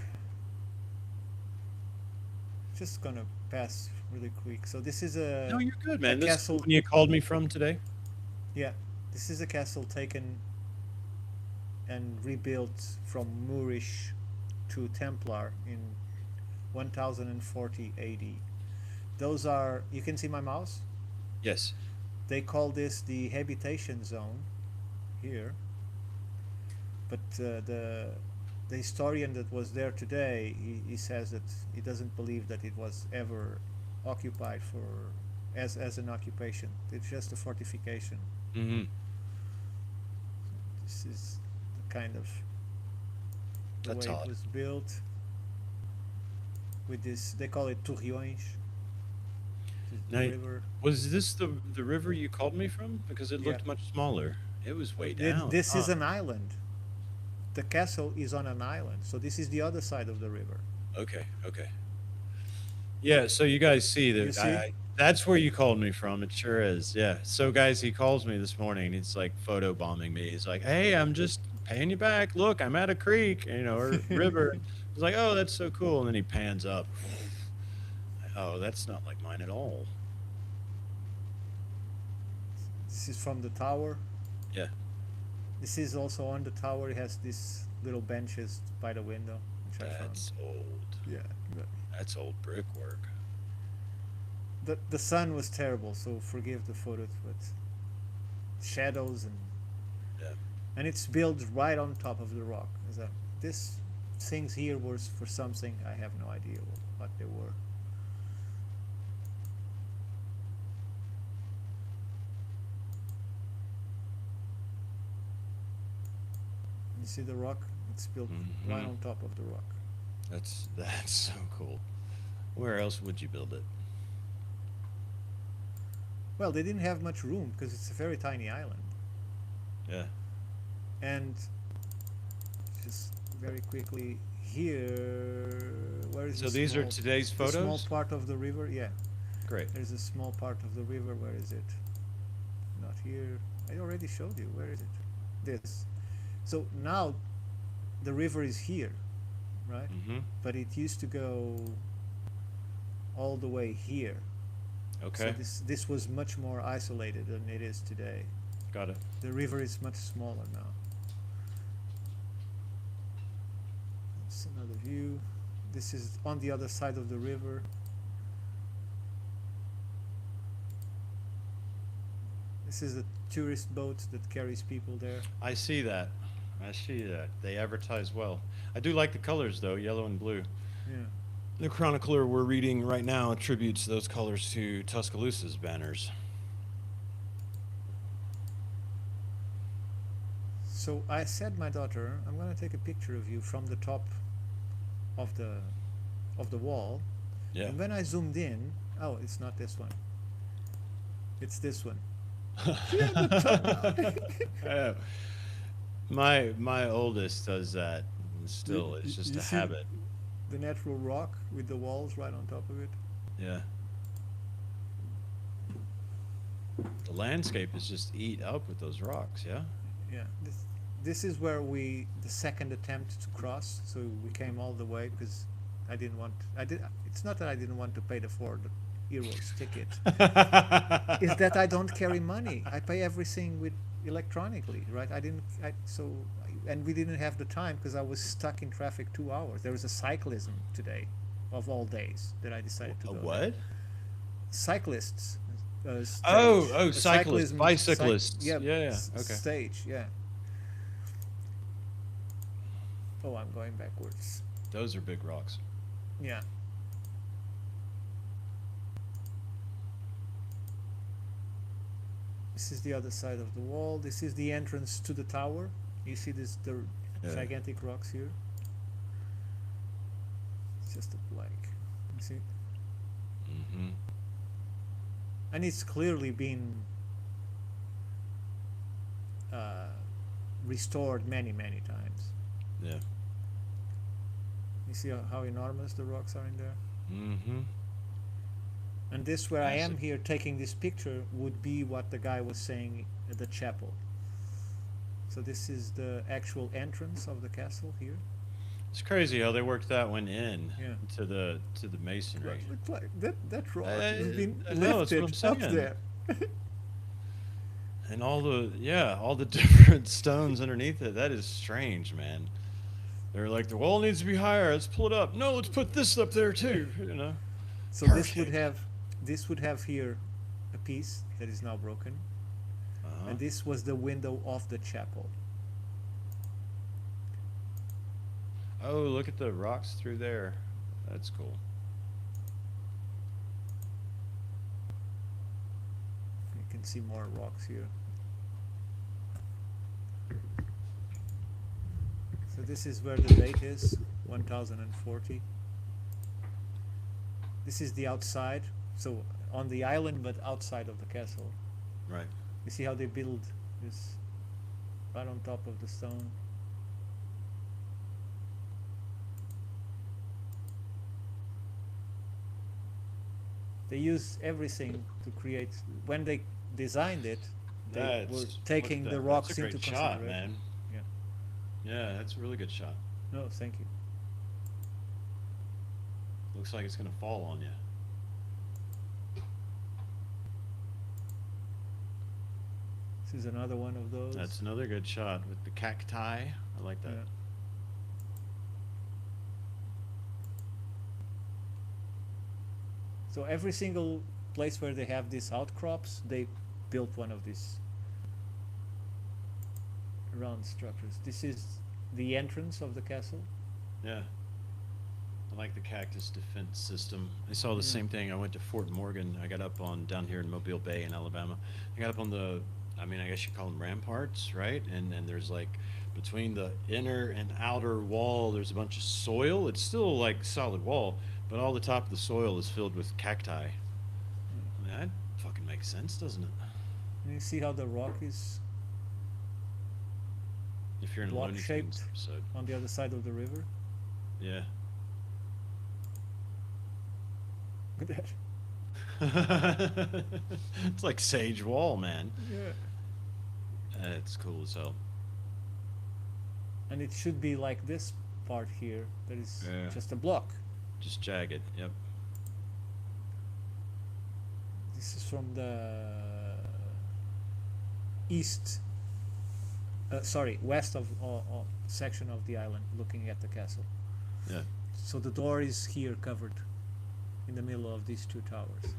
B: Just gonna pass really quick. So this is
A: No, you're good,
B: a
A: man. This is the
B: castle.
A: one you called me from today.
B: Yeah, this is a castle taken and rebuilt from Moorish to Templar in 1040 AD. Those are, you can see my mouse?
A: Yes.
B: They call this the habitation zone here, but the historian that was there today, he says that he doesn't believe that it was ever occupied for as an occupation. It's just a fortification.
A: Mm-hmm.
B: This is the kind of the
A: That's
B: way it
A: odd.
B: was built with this. They call it Torreões, the
A: Now,
B: river.
A: was this the river you called me from? Because it
B: Yeah,
A: looked much smaller. It was way down.
B: this is
A: Huh.
B: an island. The castle is on an island, so this is the other side of the river.
A: Okay. Okay. Yeah. So you guys see
B: You
A: that
B: see?
A: that's where you called me from. It sure is. Yeah. So guys, he calls me this morning. He's like photo bombing me. He's like, "Hey, I'm just paying you back. Look, I'm at a creek, you know, or river." I was like, "Oh, that's so cool." And then he pans up. Oh, that's not like mine at all.
B: This is from the tower.
A: Yeah.
B: This is also on the tower. It has these little benches by the window, which I found.
A: That's old.
B: Yeah.
A: That's old brickwork.
B: The sun was terrible, so forgive the photos, but shadows
A: Yeah.
B: and it's built right on top of the rock. This things here was for something I have no idea what they were. You see the rock? It's built right
A: Hmm.
B: on top of the rock.
A: That's so cool. Where else would you build it?
B: Well, they didn't have much room because it's a very tiny island.
A: Yeah.
B: And just very quickly here, where is
A: So these are today's
B: the small
A: photos?
B: part of the river? Yeah,
A: Great.
B: there's a small part of the river. Where is it? Not here. I already showed you. Where is it? This. So now the river is here, right?
A: Mm-hmm.
B: But it used to go all the way here. So
A: Okay.
B: this was much more isolated than it is today.
A: Got it.
B: The river is much smaller now. That's another view. This is on the other side of the river. This is a tourist boat that carries people there.
A: I see that. I see that. They advertise well. I do like the colors though, yellow and blue.
B: Yeah.
A: The chronicler we're reading right now attributes those colors to Tuscaloosa's banners.
B: So I said, my daughter, I'm gonna take a picture of you from the top of the wall.
A: Yeah.
B: And when I zoomed in, oh, it's not this one. It's this one.
A: Yeah. My oldest does that. And still, it's just
B: You
A: a
B: see
A: habit.
B: the natural rock with the walls right on top of it?
A: Yeah. The landscape is just eat up with those rocks. Yeah.
B: Yeah, this is where the second attempt to cross. So we came all the way because I didn't want. I did. It's not that I didn't want to pay the €4 ticket. Is that I don't carry money. I pay everything with electronically, right? I didn't. And we didn't have the time because I was stuck in traffic 2 hours. There was a cyclism today, of all days, that I decided to
A: A
B: go.
A: what?
B: Cyclists.
A: Oh,
B: Stage.
A: oh,
B: A
A: cyclists,
B: cyclism.
A: bicyclists.
B: Yeah.
A: Yeah, yeah. Okay.
B: Stage. Yeah. Oh, I'm going backwards.
A: Those are big rocks.
B: Yeah. This is the other side of the wall. This is the entrance to the tower. You see the
A: Yeah.
B: gigantic rocks here. It's just a blank. You see,
A: Mm-hmm.
B: and it's clearly been uh, restored many, many times.
A: Yeah.
B: You see how enormous the rocks are in there.
A: Mm-hmm.
B: And this, where I am
A: Massive.
B: here taking this picture, would be what the guy was saying at the chapel. So this is the actual entrance of the castle here.
A: It's crazy how they worked that one in
B: Yeah.
A: to the masonry.
B: Look like that rock
A: I-
B: has been
A: I know, that's what
B: lifted
A: I'm
B: up
A: saying.
B: there.
A: And all the different stones underneath it. That is strange, man. They're like the wall needs to be higher. Let's pull it up. No, let's put this up there too. You know.
B: So
A: Perfect.
B: this would have here a piece that is now broken,
A: Uh-huh.
B: and this was the window of the chapel.
A: Oh, look at the rocks through there. That's cool.
B: You can see more rocks here. So this is where the date is, 1040. This is the outside, so on the island but outside of the castle.
A: Right.
B: You see how they build this right on top of the stone. They use everything to create. When they designed it, they were taking the rocks
A: that's a
B: into
A: great shot,
B: consideration.
A: man.
B: Yeah.
A: Yeah, that's a really good shot.
B: No, thank you.
A: Looks like it's gonna fall on you.
B: This is another one of those.
A: That's another good shot with the cacti. I like that.
B: Yeah. So every single place where they have these outcrops, they built one of these round structures. This is the entrance of the castle.
A: Yeah. I like the cactus defense system. I saw the same thing. I went to Fort Morgan. I got up on down here in Mobile Bay in Alabama. I got up on the, I mean, I guess you call them ramparts, right? And there's like between the inner and outer wall, there's a bunch of soil. It's still like solid wall, but all the top of the soil is filled with cacti. I mean, that fucking makes sense, doesn't it?
B: And you see how the rock is
A: If you're in a Looney Tunes
B: block-shaped
A: episode.
B: on the other side of the river.
A: Yeah.
B: Look at that.
A: It's like Sage Wall, man.
B: Yeah.
A: It's cool as hell.
B: And it should be like this part here that is
A: Yeah.
B: just a block.
A: Just jagged. Yep.
B: This is from the east, west of section of the island, looking at the castle.
A: Yeah.
B: So the door is here covered in the middle of these two towers.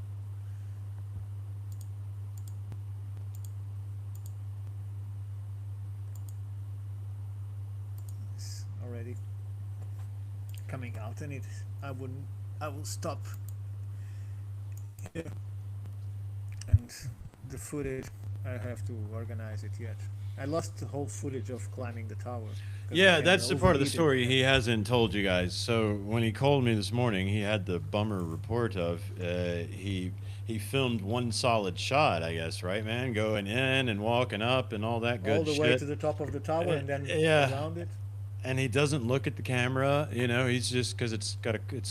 B: It's already coming out, and I will stop here. And the footage, I have to organize it yet. I lost the whole footage of climbing the tower. 'Cause
A: Yeah,
B: I
A: that's the part of the
B: overheated.
A: story he hasn't told you guys. So when he called me this morning, he had the bummer report of he filmed one solid shot, I guess, right, man? Going in and walking up and all that good
B: All the
A: shit.
B: way to the top of the tower and then
A: Yeah.
B: around it.
A: and he doesn't look at the camera. You know, he's just because it's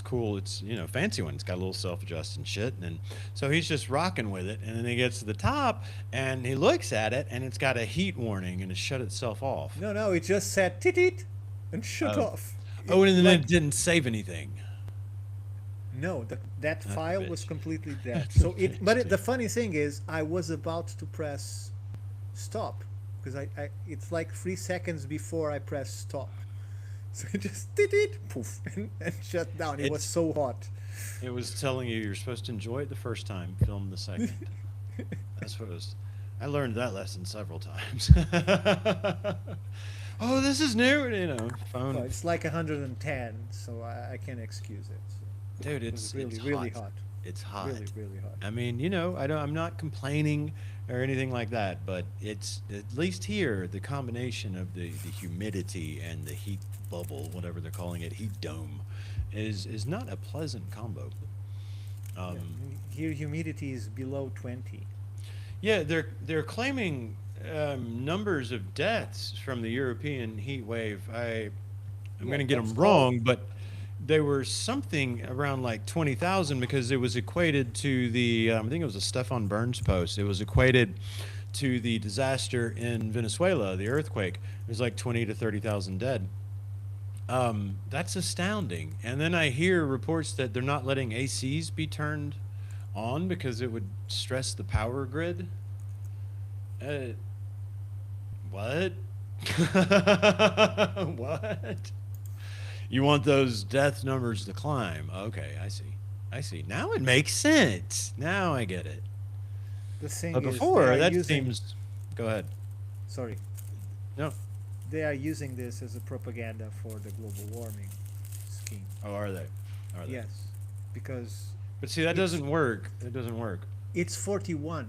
A: cool. It's fancy one. It's got a little self-adjusting shit, and so he's just rocking with it. And then he gets to the top, and he looks at it, and it's got a heat warning, and it shut itself off.
B: No, no, it just said tit it and shut
A: Oh,
B: off.
A: oh, and then it
B: Like
A: didn't save anything.
B: no, that
A: That's a
B: file was
A: bitch.
B: completely dead.
A: That's a
B: So
A: bitch,
B: the
A: dude.
B: funny thing is, I was about to press stop because I it's like 3 seconds before I press stop. So it just did it, poof, and shut down. It was
A: It's
B: so hot.
A: it was telling you you're supposed to enjoy it the first time, film the second. That's what it was. I learned that lesson several times. Oh, this is new.
B: Well,
A: Phone.
B: it's like 110, so I can't excuse it. So
A: Dude,
B: it was
A: it's
B: really, really
A: hot.
B: hot.
A: It's
B: Really,
A: hot.
B: really hot.
A: I mean, I'm not complaining or anything like that, but it's at least here the combination of the humidity and the heat bubble, whatever they're calling it, heat dome, is not a pleasant combo.
B: Yeah,
A: Um,
B: here humidity is below 20.
A: yeah, they're claiming numbers of deaths from the European heat wave. I'm
B: Yeah,
A: going to get
B: that's
A: them
B: called.
A: wrong, but they were something around like 20,000 because it was equated to the, I think it was a Stefan Burns post. It was equated to the disaster in Venezuela, the earthquake. It was like 20 to 30,000 dead. That's astounding. And then I hear reports that they're not letting ACs be turned on because it would stress the power grid. Uh, what? What? You want those death numbers to climb. Okay, I see. I see. Now it makes sense. Now I get it.
B: The thing
A: But
B: is, they
A: before,
B: are
A: that
B: using.
A: seems. Go ahead.
B: Sorry,
A: No.
B: they are using this as a propaganda for the global warming scheme.
A: Oh, are they? Are they?
B: Yes, because
A: But see, that
B: it's
A: doesn't work. It doesn't work.
B: it's 41.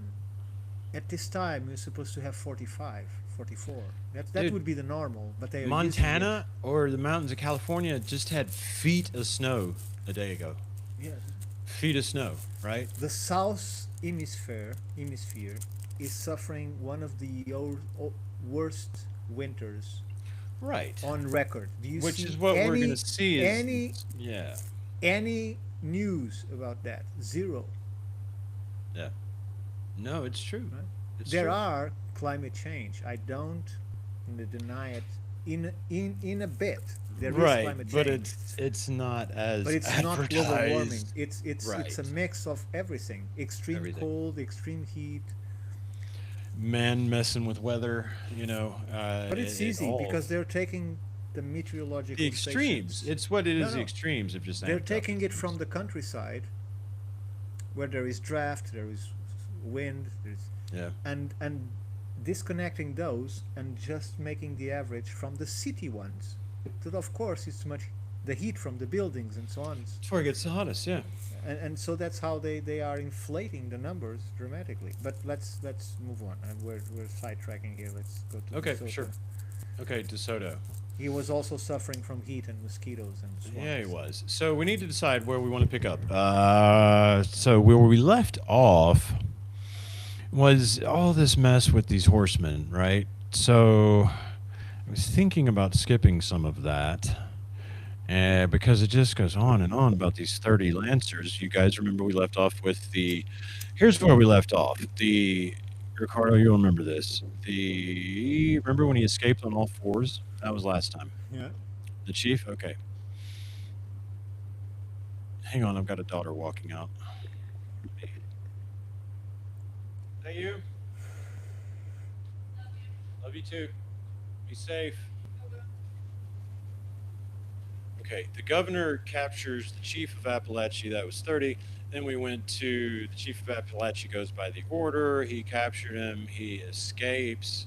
B: At this time, you're supposed to have 45, 44. That
A: Dude,
B: would be the normal, but they are using it.
A: Montana or the mountains of California just had feet of snow a day ago.
B: Yeah,
A: Feet of snow, right?
B: the south hemisphere is suffering one of the worst winters
A: Right.
B: on record. Do you
A: Which is
B: see
A: what we're going to see is,
B: any
A: yeah,
B: any news about that? Zero.
A: yeah. No, it's true.
B: Right?
A: It's
B: There
A: true.
B: are climate change. I don't deny it in a bit. There is
A: Right,
B: climate
A: but
B: change,
A: it's not
B: but
A: as
B: it's not global warming.
A: advertised.
B: It's a
A: Right.
B: mix of everything: extreme
A: Everything.
B: cold, extreme heat.
A: Man messing with weather,
B: But it's
A: it
B: easy
A: all.
B: because they're taking the
A: The
B: meteorological
A: extremes.
B: stations.
A: It's what it
B: No,
A: is. The
B: no,
A: extremes have just
B: they're
A: amped up
B: taking
A: the
B: it from
A: extremes.
B: the countryside where there is draft, there is wind, there's
A: Yeah.
B: and disconnecting those and just making the average from the city ones. That of course it's much the heat from the buildings and so on.
A: That's where it gets the hottest. Yeah.
B: And so that's how they are inflating the numbers dramatically. But let's move on. And we're sidetracking here. Let's go to
A: Okay. Sure.
B: DeSoto.
A: Okay. DeSoto.
B: He was also suffering from heat and mosquitoes and
A: Yeah, he
B: swamps.
A: was. So we need to decide where we want to pick up. So where we left off was all this mess with these horsemen, right? So I was thinking about skipping some of that. Because it just goes on and on about these 30 Lancers. You guys remember we left off with the. Here's where we left off. The. Ricardo, you'll remember this. The. Remember when he escaped on all fours? That was last time.
B: Yeah.
A: The chief? Okay. Hang on, I've got a daughter walking out. Is that you? Love you too. Be safe. Okay, the governor captures the chief of Appalachia. That was 30. Then we went to the chief of Appalachia goes by the order. He captured him. He escapes,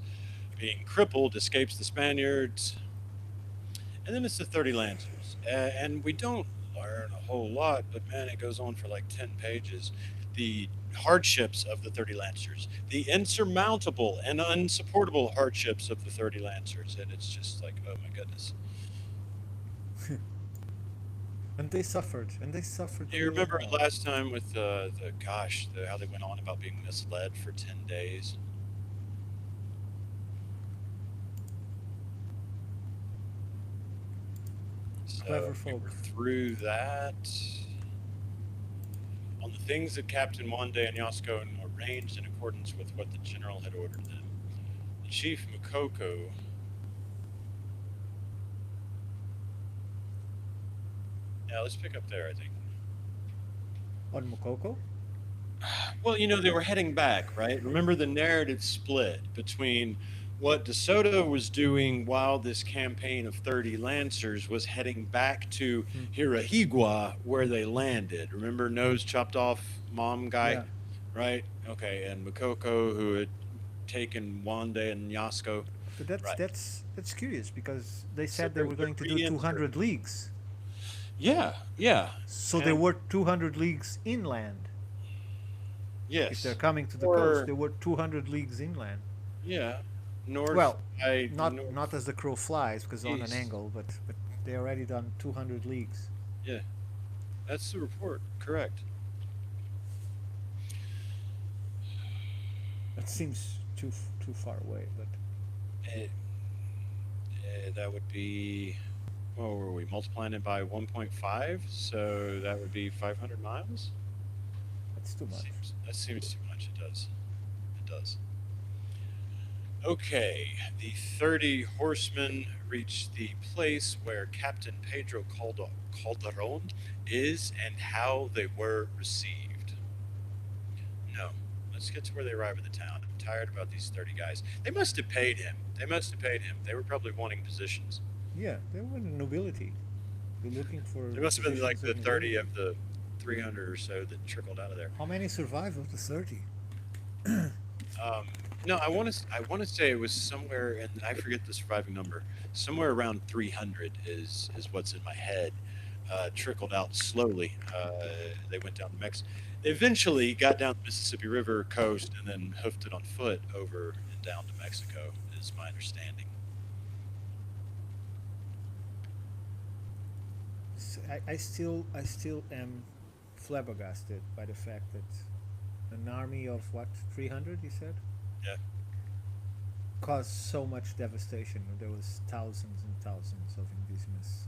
A: being crippled, escapes the Spaniards. And then it's the 30 Lancers. And we don't learn a whole lot, but man, it goes on for like 10 pages. The hardships of the 30 Lancers, the insurmountable and unsupportable hardships of the 30 Lancers. And it's just like, oh my goodness.
B: And they suffered. And they suffered
A: Do you
B: really
A: remember
B: hard.
A: last time with how they went on about being misled for 10 days?
B: Clever
A: So we
B: folk.
A: were through that. On the things that Captain Wande and Yasko arranged in accordance with what the general had ordered them. The chief Makoko. Yeah, let's pick up there, I think.
B: On Mokoko?
A: Well, they were heading back, right? Remember the narrative split between what DeSoto was doing while this campaign of 30 Lancers was heading back to
B: Hmm.
A: Hirahigua, where they landed. Remember nose chopped off mom guy,
B: Yeah.
A: right? Okay, and Makoko, who had taken Wande and Yasko.
B: But that's
A: Right.
B: that's that's curious because they
A: So
B: said they were
A: they're
B: going to do
A: re-entering.
B: 200 leagues.
A: Yeah, yeah.
B: So they
A: And
B: were 200 leagues inland. If they're
A: yes.
B: coming to the coast,
A: Or,
B: they were 200 leagues inland.
A: yeah, north
B: Well,
A: by
B: not as the crow flies because on an
A: northeast.
B: angle, but they already done 200 leagues.
A: Yeah, that's the report. Correct.
B: That seems too far away, but
A: It, that would be, what were we multiplying it by 1.5? So that would be 500 miles.
B: that's too much.
A: That seems too much. It does. It does. Okay, the 30 horsemen reach the place where Captain Pedro Calderon is and how they were received. No, let's get to where they arrive at the town. I'm tired about these 30 guys. They must have paid him. They must have paid him. They were probably wanting positions.
B: Yeah, they were the nobility. They're looking for
A: There must have been like
B: positions
A: the
B: of
A: 30
B: nobility.
A: of the 300 or so that trickled out of there.
B: How many survived of the 30?
A: Um, no, I want to say it was somewhere, and I forget the surviving number. Somewhere around 300 is what's in my head. Trickled out slowly. They went down to Mexico. They eventually got down the Mississippi River coast and then hoofed it on foot over and down to Mexico. Is my understanding.
B: I still am flabbergasted by the fact that an army of what 300 you said
A: Yeah.
B: caused so much devastation. There was thousands and thousands of indigenous.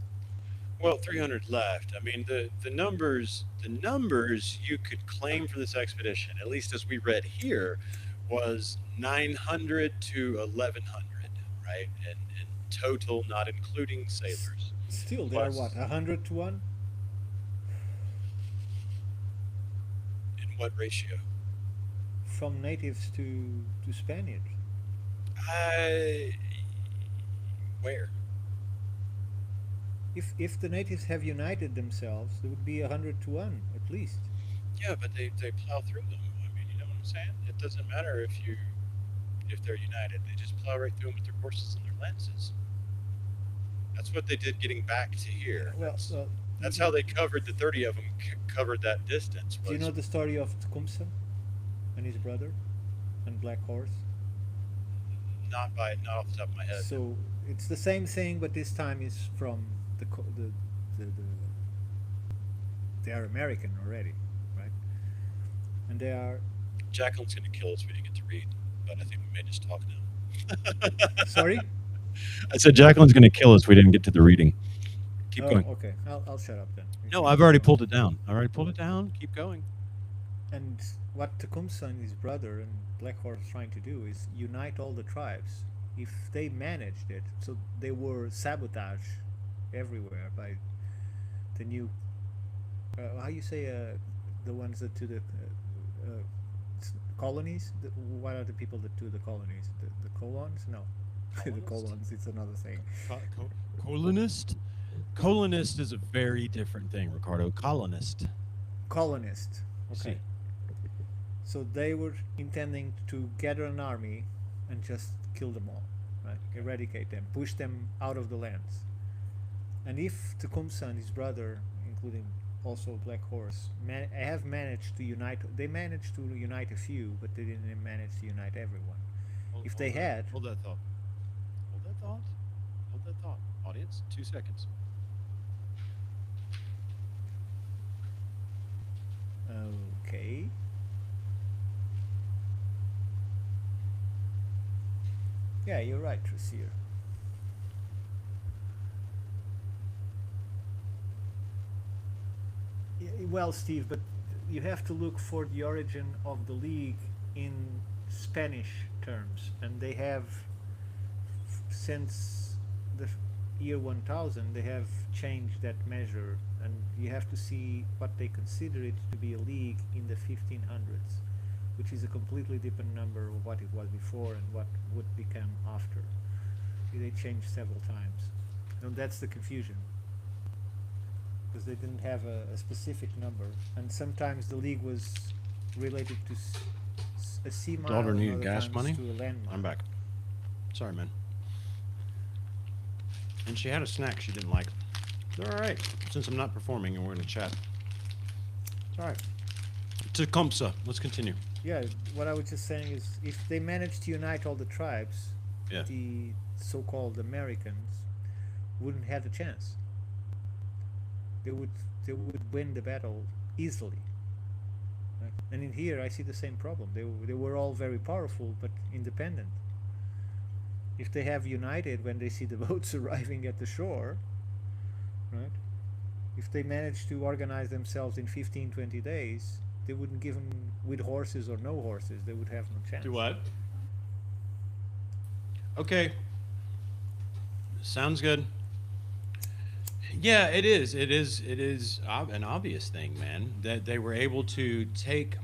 A: Well, 300 left. I mean, the numbers you could claim for this expedition, at least as we read here, was 900 to 1100, right? And in total, not including sailors,
B: Still, they are what
A: was
B: 100 to 1
A: in what ratio?
B: from natives to Spaniards.
A: I where?
B: If the natives have united themselves, there would be 100 to 1 at least.
A: Yeah, but they plow through them. I mean, you know what I'm saying? It doesn't matter if they're united. They just plow right through them with their horses and their lances. That's what they did getting back to
B: Yeah.
A: here.
B: Well,
A: That's
B: well,
A: that's how they covered the 30 of them covered that distance
B: do you know
A: was
B: the story of Tecumseh and his brother and Black Horse?
A: not off the top of my head.
B: So it's the same thing, but this time is from the they are American already, right? And they are
A: Jacqueline's going to kill us. We didn't get to read, but I think we may just talk now.
B: sorry.
A: I said Jacqueline's going to kill us. We didn't get to the reading. Keep
B: Oh,
A: going.
B: okay. I'll shut up then. You
A: No,
B: can
A: I've
B: keep
A: already
B: going.
A: pulled it down. I already pulled it down. Keep going.
B: And what Tecumseh and his brother and Black Horse are trying to do is unite all the tribes. If they managed it, so they were sabotaged everywhere by the new, how you say, the ones that to the colonies. What are the people that do the colonies? The colons? No, the
A: Colonist?
B: colons. It's another thing.
A: Colonist? Colonist is a very different thing, Ricardo. Colonist.
B: Colonist.
A: See.
B: Okay. So they were intending to gather an army and just kill them all, right? Eradicate them, push them out of the lands. And if Tecumseh and his brother, including also Black Horse, have managed to unite, they managed to unite a few, but they didn't manage to unite everyone. If they had,
A: Hold that thought. Hold that thought. Hold that thought. Audience, 2 seconds.
B: okay, yeah, you're right, Trasier. Well, Steve, but you have to look for the origin of the league in Spanish terms, and they have since the year 1000 they have changed that measure, and you have to see what they consider it to be a league in the 1500s, which is a completely different number of what it was before and what would become after. They changed several times, and that's the confusion, because they didn't have a specific number, and sometimes the league was related to a sea mile,
A: Daughter
B: and
A: needed
B: other
A: gas
B: times
A: money.
B: to a land mile.
A: I'm back. Sorry, man. And she had a snack she didn't like. They're all right. Since I'm not performing and we're going to chat. It's all right. Tecumseh. Let's continue.
B: Yeah, what I was just saying is, if they managed to unite all the tribes,
A: Yeah.
B: the so-called Americans wouldn't have a chance. They would win the battle easily. Right? And in here, I see the same problem. They were all very powerful but independent. If they have united when they see the boats arriving at the shore, right? If they manage to organize themselves in 15, 20 days, they wouldn't give them, with horses or no horses, they would have no chance.
A: Do what? Okay. Sounds good. Yeah, it is. It is an obvious thing, man, that they were able to take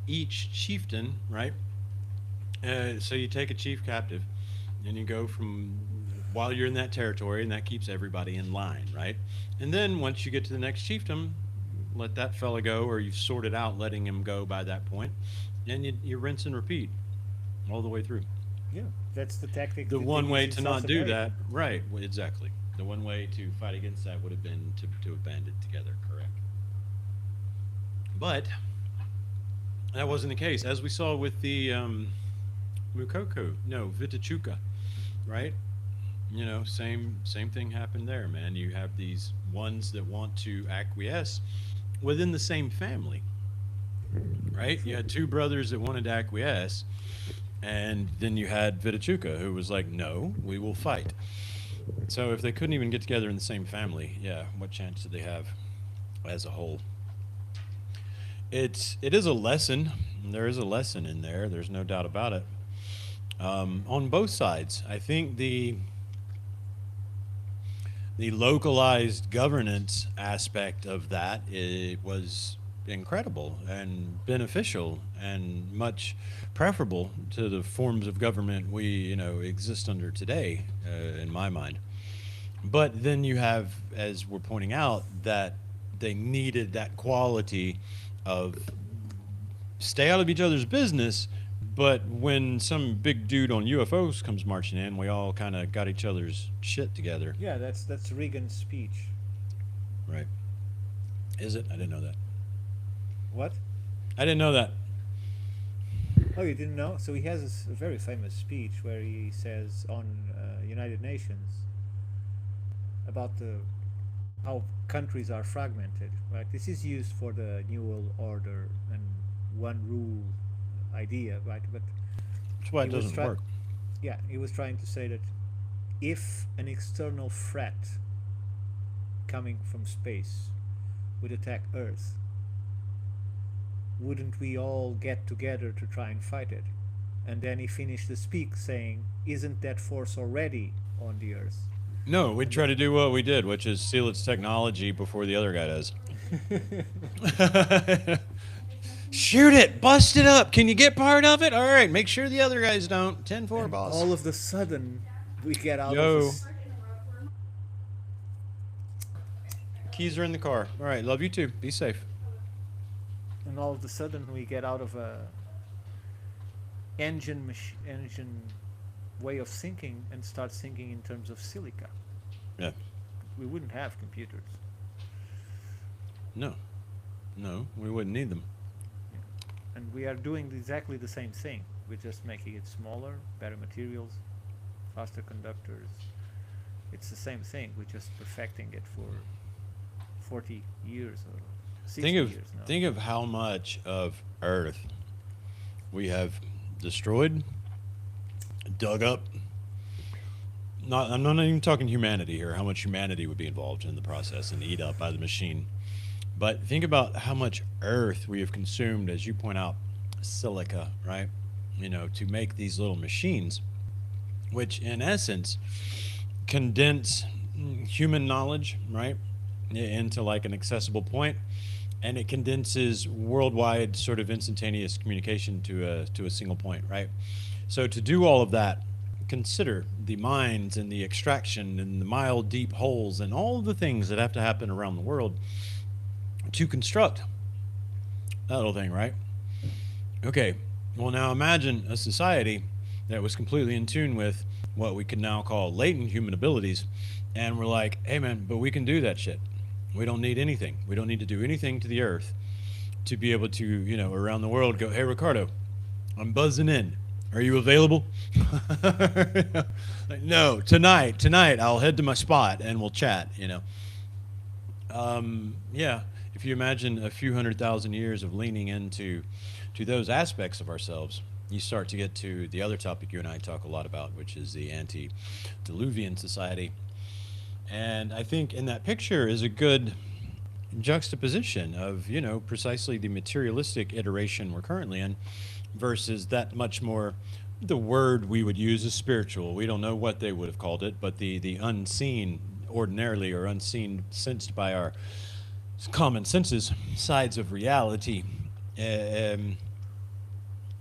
A: each chieftain, right? So you take a chief captive, and you go from while you're in that territory, and that keeps everybody in line, right? And then once you get to the next chiefdom, let that fella go, or you've sorted out letting him go by that point, and you rinse and repeat all the way through.
B: Yeah, that's the tactic.
A: The
B: that
A: one
B: they
A: way
B: use
A: to
B: in
A: not
B: South
A: do
B: America.
A: that, right? Exactly. The one way to fight against that would have been to have banded together, correct? But that wasn't the case, as we saw with the Mukoko, no, Vitachuca, right? You know, same thing happened there, man. You have these ones that want to acquiesce within the same family, right? You had two brothers that wanted to acquiesce, and then you had Vitachuca who was like, "No, we will fight." So if they couldn't even get together in the same family, yeah, what chance did they have as a whole? It is a lesson. There is a lesson in there. There's no doubt about it. On both sides, I think the localized governance aspect of that, it was incredible and beneficial and much preferable to the forms of government we exist under today, in my mind. But then you have, as we're pointing out, that they needed that quality of stay out of each other's business, but when some big dude on UFOs comes marching in, we all kind of got each other's shit together.
B: Yeah, that's Reagan's speech.
A: Right. Is it? I didn't know that.
B: What?
A: I didn't know that.
B: Oh, you didn't know? So he has a very famous speech where he says on United Nations about the how countries are fragmented. Right. This is used for the New World Order and one rule idea, right? But
A: That's why it
B: he was
A: doesn't work.
B: yeah, he was trying to say that if an external threat coming from space would attack Earth, wouldn't we all get together to try and fight it? And then he finished the speech saying, isn't that force already on the Earth?
A: No, we
B: And
A: try to do what we did, which is steal its technology before the other guy does. Shoot it, bust it up. Can you get part of it? All right, make sure the other guys don't. 10-4,
B: and
A: boss.
B: all of the sudden, we get out of
A: Yo,
B: this.
A: keys are in the car. All right, love you too. Be safe.
B: And all of a sudden, we get out of a engine way of thinking and start thinking in terms of silica.
A: Yeah.
B: We wouldn't have computers.
A: No. No, we wouldn't need them.
B: Yeah. And we are doing exactly the same thing. We're just making it smaller, better materials, faster conductors. It's the same thing. We're just perfecting it for 40 years or 60
A: Think of
B: years now.
A: think of how much of Earth we have destroyed, dug up. I'm not even talking humanity here. How much humanity would be involved in the process and eat up by the machine. But think about how much earth we have consumed, as you point out, silica, right? To make these little machines, which in essence condense human knowledge, right, into like an accessible point, and it condenses worldwide sort of instantaneous communication to a single point, right? So to do all of that, consider the mines and the extraction and the mile deep holes and all of the things that have to happen around the world to construct that little thing, right? Okay, well, now imagine a society that was completely in tune with what we could now call latent human abilities. And we're like, hey, man, but we can do that shit. We don't need anything. We don't need to do anything to the earth to be able to, around the world go, hey, Ricardo, I'm buzzing in. Are you available? Like, no, tonight I'll head to my spot and we'll chat. Yeah, if you imagine a few 100,000 years of leaning into to those aspects of ourselves, you start to get to the other topic you and I talk a lot about, which is the antediluvian society. And I think in that picture is a good juxtaposition of, precisely the materialistic iteration we're currently in versus that much more the word we would use is spiritual. We don't know what they would have called it, but the unseen ordinarily or unseen sensed by our common senses sides of reality. Um,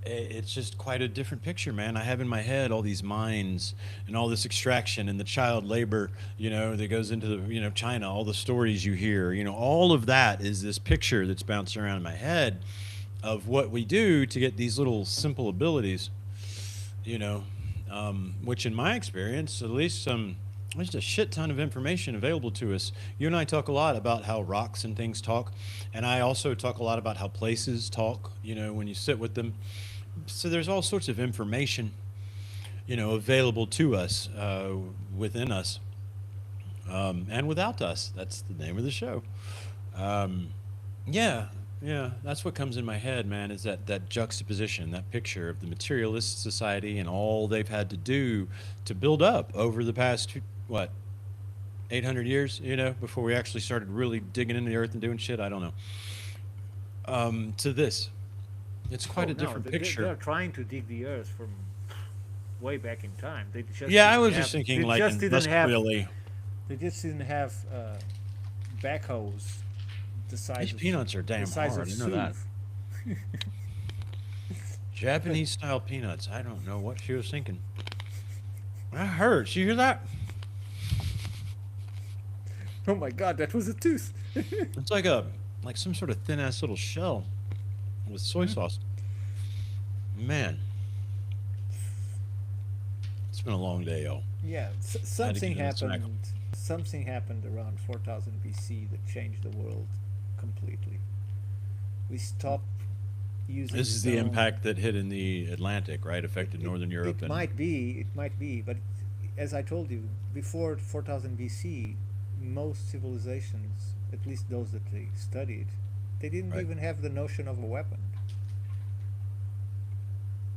A: it's just quite a different picture, man. I have in my head all these mines and all this extraction and the child labor, that goes into the, China, all the stories you hear, all of that is this picture that's bouncing around in my head of what we do to get these little simple abilities, you know, which in my experience, at least there's a shit ton of information available to us. You and I talk a lot about how rocks and things talk, and I also talk a lot about how places talk, when you sit with them. So there's all sorts of information, available to us, within us, and without us. That's the name of the show. Um, yeah, yeah, that's what comes in my head, man, is that juxtaposition, that picture of the materialist society and all they've had to do to build up over the past, what, 800 years, before we actually started really digging into the earth and doing shit. I don't know. To this. It's
B: Oh
A: quite a
B: no,
A: different
B: they are
A: picture.
B: trying to dig the earth from way back in time. They just
A: Yeah, I
B: didn't
A: was
B: have.
A: just thinking
B: They
A: like
B: just didn't have.
A: industrially.
B: They just didn't have backhoes the
A: These
B: size of
A: peanuts are
B: the
A: damn
B: size of
A: hard. I know that.
B: SUV.
A: Japanese style peanuts. I don't know what she was thinking. That hurts. You hear that?
B: Oh my God, that was a tooth.
A: It's like some sort of thin ass little shell with soy
B: Hmm.
A: sauce. Man, it's been a long day, y'all.
B: Yeah,
A: I had to
B: something
A: get in a snack.
B: happened. Something happened around 4000 BC that changed the world completely. We stopped using
A: This is the
B: stone.
A: impact that hit in the Atlantic, right?
B: It,
A: Affected
B: it,
A: Northern Europe and
B: it might be, but as I told you, before 4000 BC, most civilizations, at least those that they studied, they didn't
A: right
B: even have the notion of a weapon.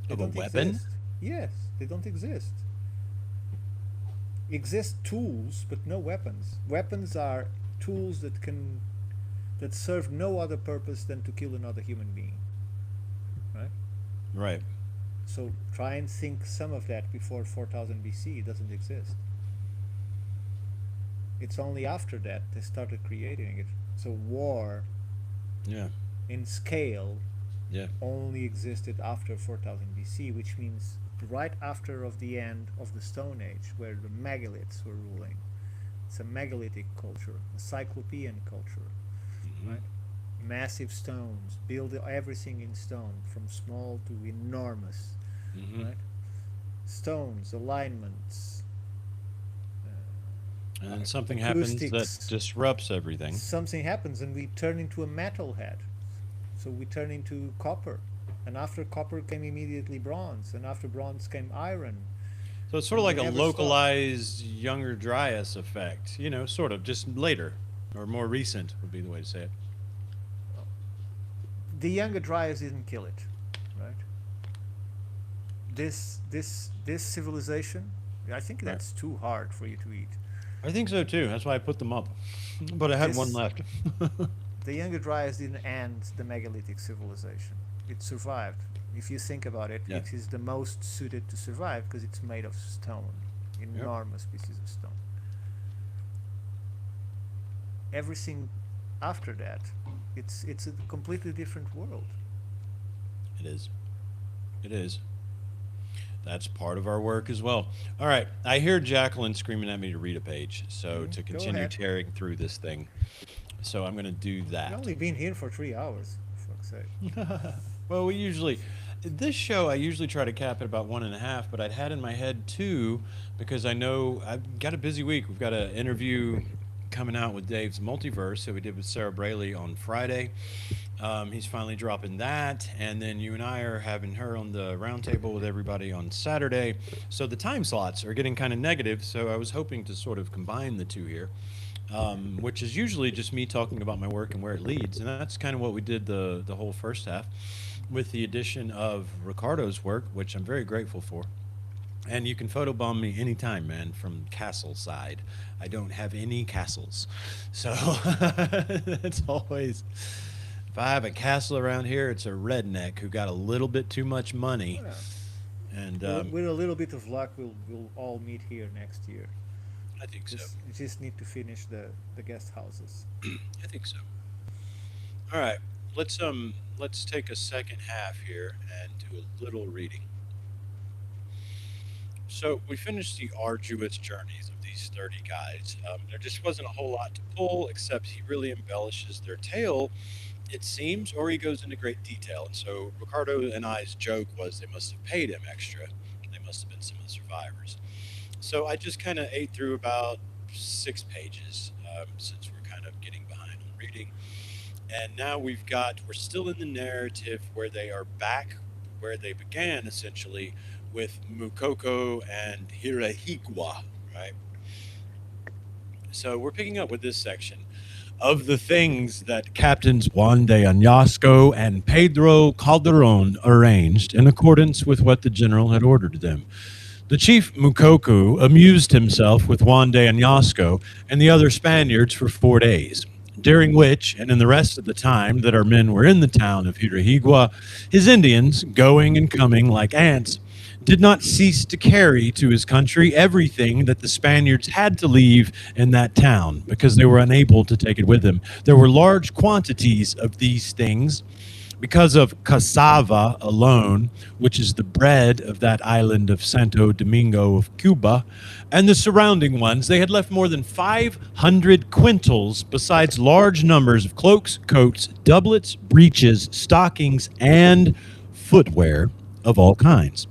B: They
A: of a
B: don't
A: weapon.
B: exist. Yes, they don't exist. Exist tools, but no weapons. Weapons are tools that serve no other purpose than to kill another human being, right?
A: Right.
B: So try and think some of that before 4000 BC. It doesn't exist. It's only after that they started creating it. So war
A: Yeah.
B: in scale
A: Yeah.
B: only existed after 4000 BC, which means right after of the end of the Stone Age, where the megaliths were ruling. It's a megalithic culture, a cyclopean culture,
A: Hmm.
B: right? Massive stones, build everything in stone, from small to enormous,
A: Hmm.
B: right? Stones, alignments,
A: And then something happens that
B: acoustics.
A: disrupts everything.
B: Something happens and we turn into a metalhead. So we turn into copper. And after copper came immediately bronze. And after bronze came iron.
A: So it's sort of
B: And we
A: like a
B: never stopped.
A: localized Younger Dryas effect, sort of just later or more recent would be the way to say it.
B: The younger dryas didn't kill it, right? This civilization, I think
A: Right.
B: that's too hard for you to eat.
A: I think so too. That's why I put them up. But I had one
B: This
A: left.
B: the Younger Dryas didn't end the megalithic civilization. It survived. If you think about it,
A: Yeah.
B: it is the most suited to survive because it's made of stone,
A: Yep.
B: enormous pieces of stone. Everything after that, it's a completely different world.
A: It is. It is. That's part of our work as well. All right. I hear Jacqueline screaming at me to read a page. So to
B: Go
A: continue
B: ahead.
A: tearing through this thing. So I'm going to do
B: We've
A: that.
B: only been here for 3 hours. For fuck's sake.
A: Well, we usually, this show, I usually try to cap it about 1.5, but I'd had in my head two because I know I've got a busy week. We've got an interview coming out with Dave's Multiverse that we did with Sarah Braley on Friday. He's finally dropping that, and then you and I are having her on the roundtable with everybody on Saturday. So the time slots are getting kind of negative. So I was hoping to sort of combine the two here, which is usually just me talking about my work and where it leads, and that's kind of what we did the whole first half, with the addition of Ricardo's work, which I'm very grateful for. And you can photobomb me anytime, man, from castle side. I don't have any castles. So it's always, if I have a castle around here, it's a redneck who got a little bit too much money.
B: Well,
A: And
B: with a little bit of luck, we'll all meet here next year.
A: I think so.
B: Just we just need to finish the guest houses.
A: I think so. All right. Let's take a second half here and do a little reading. So we finished the arduous journeys of these 30 guys. There just wasn't a whole lot to pull, except he really embellishes their tale, it seems, or he goes into great detail. And so Ricardo and I's joke was they must have paid him extra. They must have been some of the survivors. So I just kind of ate through about 6 pages, since we're kind of getting behind on reading. And now we're still in the narrative where they are back where they began, essentially, with Mukoko and Hirahikwa, right? So we're picking up with this section of the things that Captains Juan de Añasco and Pedro Calderon arranged in accordance with what the general had ordered them. The chief Mukoko amused himself with Juan de Añasco and the other Spaniards for 4 days, during which, and in the rest of the time that our men were in the town of Hirahigua, his Indians, going and coming like ants, did not cease to carry to his country everything that the Spaniards had to leave in that town because they were unable to take it with them. There were large quantities of these things because of cassava alone, which is the bread of that island of Santo Domingo of Cuba, and the surrounding ones. They had left more than 500 quintals, besides large numbers of cloaks, coats, doublets, breeches, stockings, and footwear of all kinds.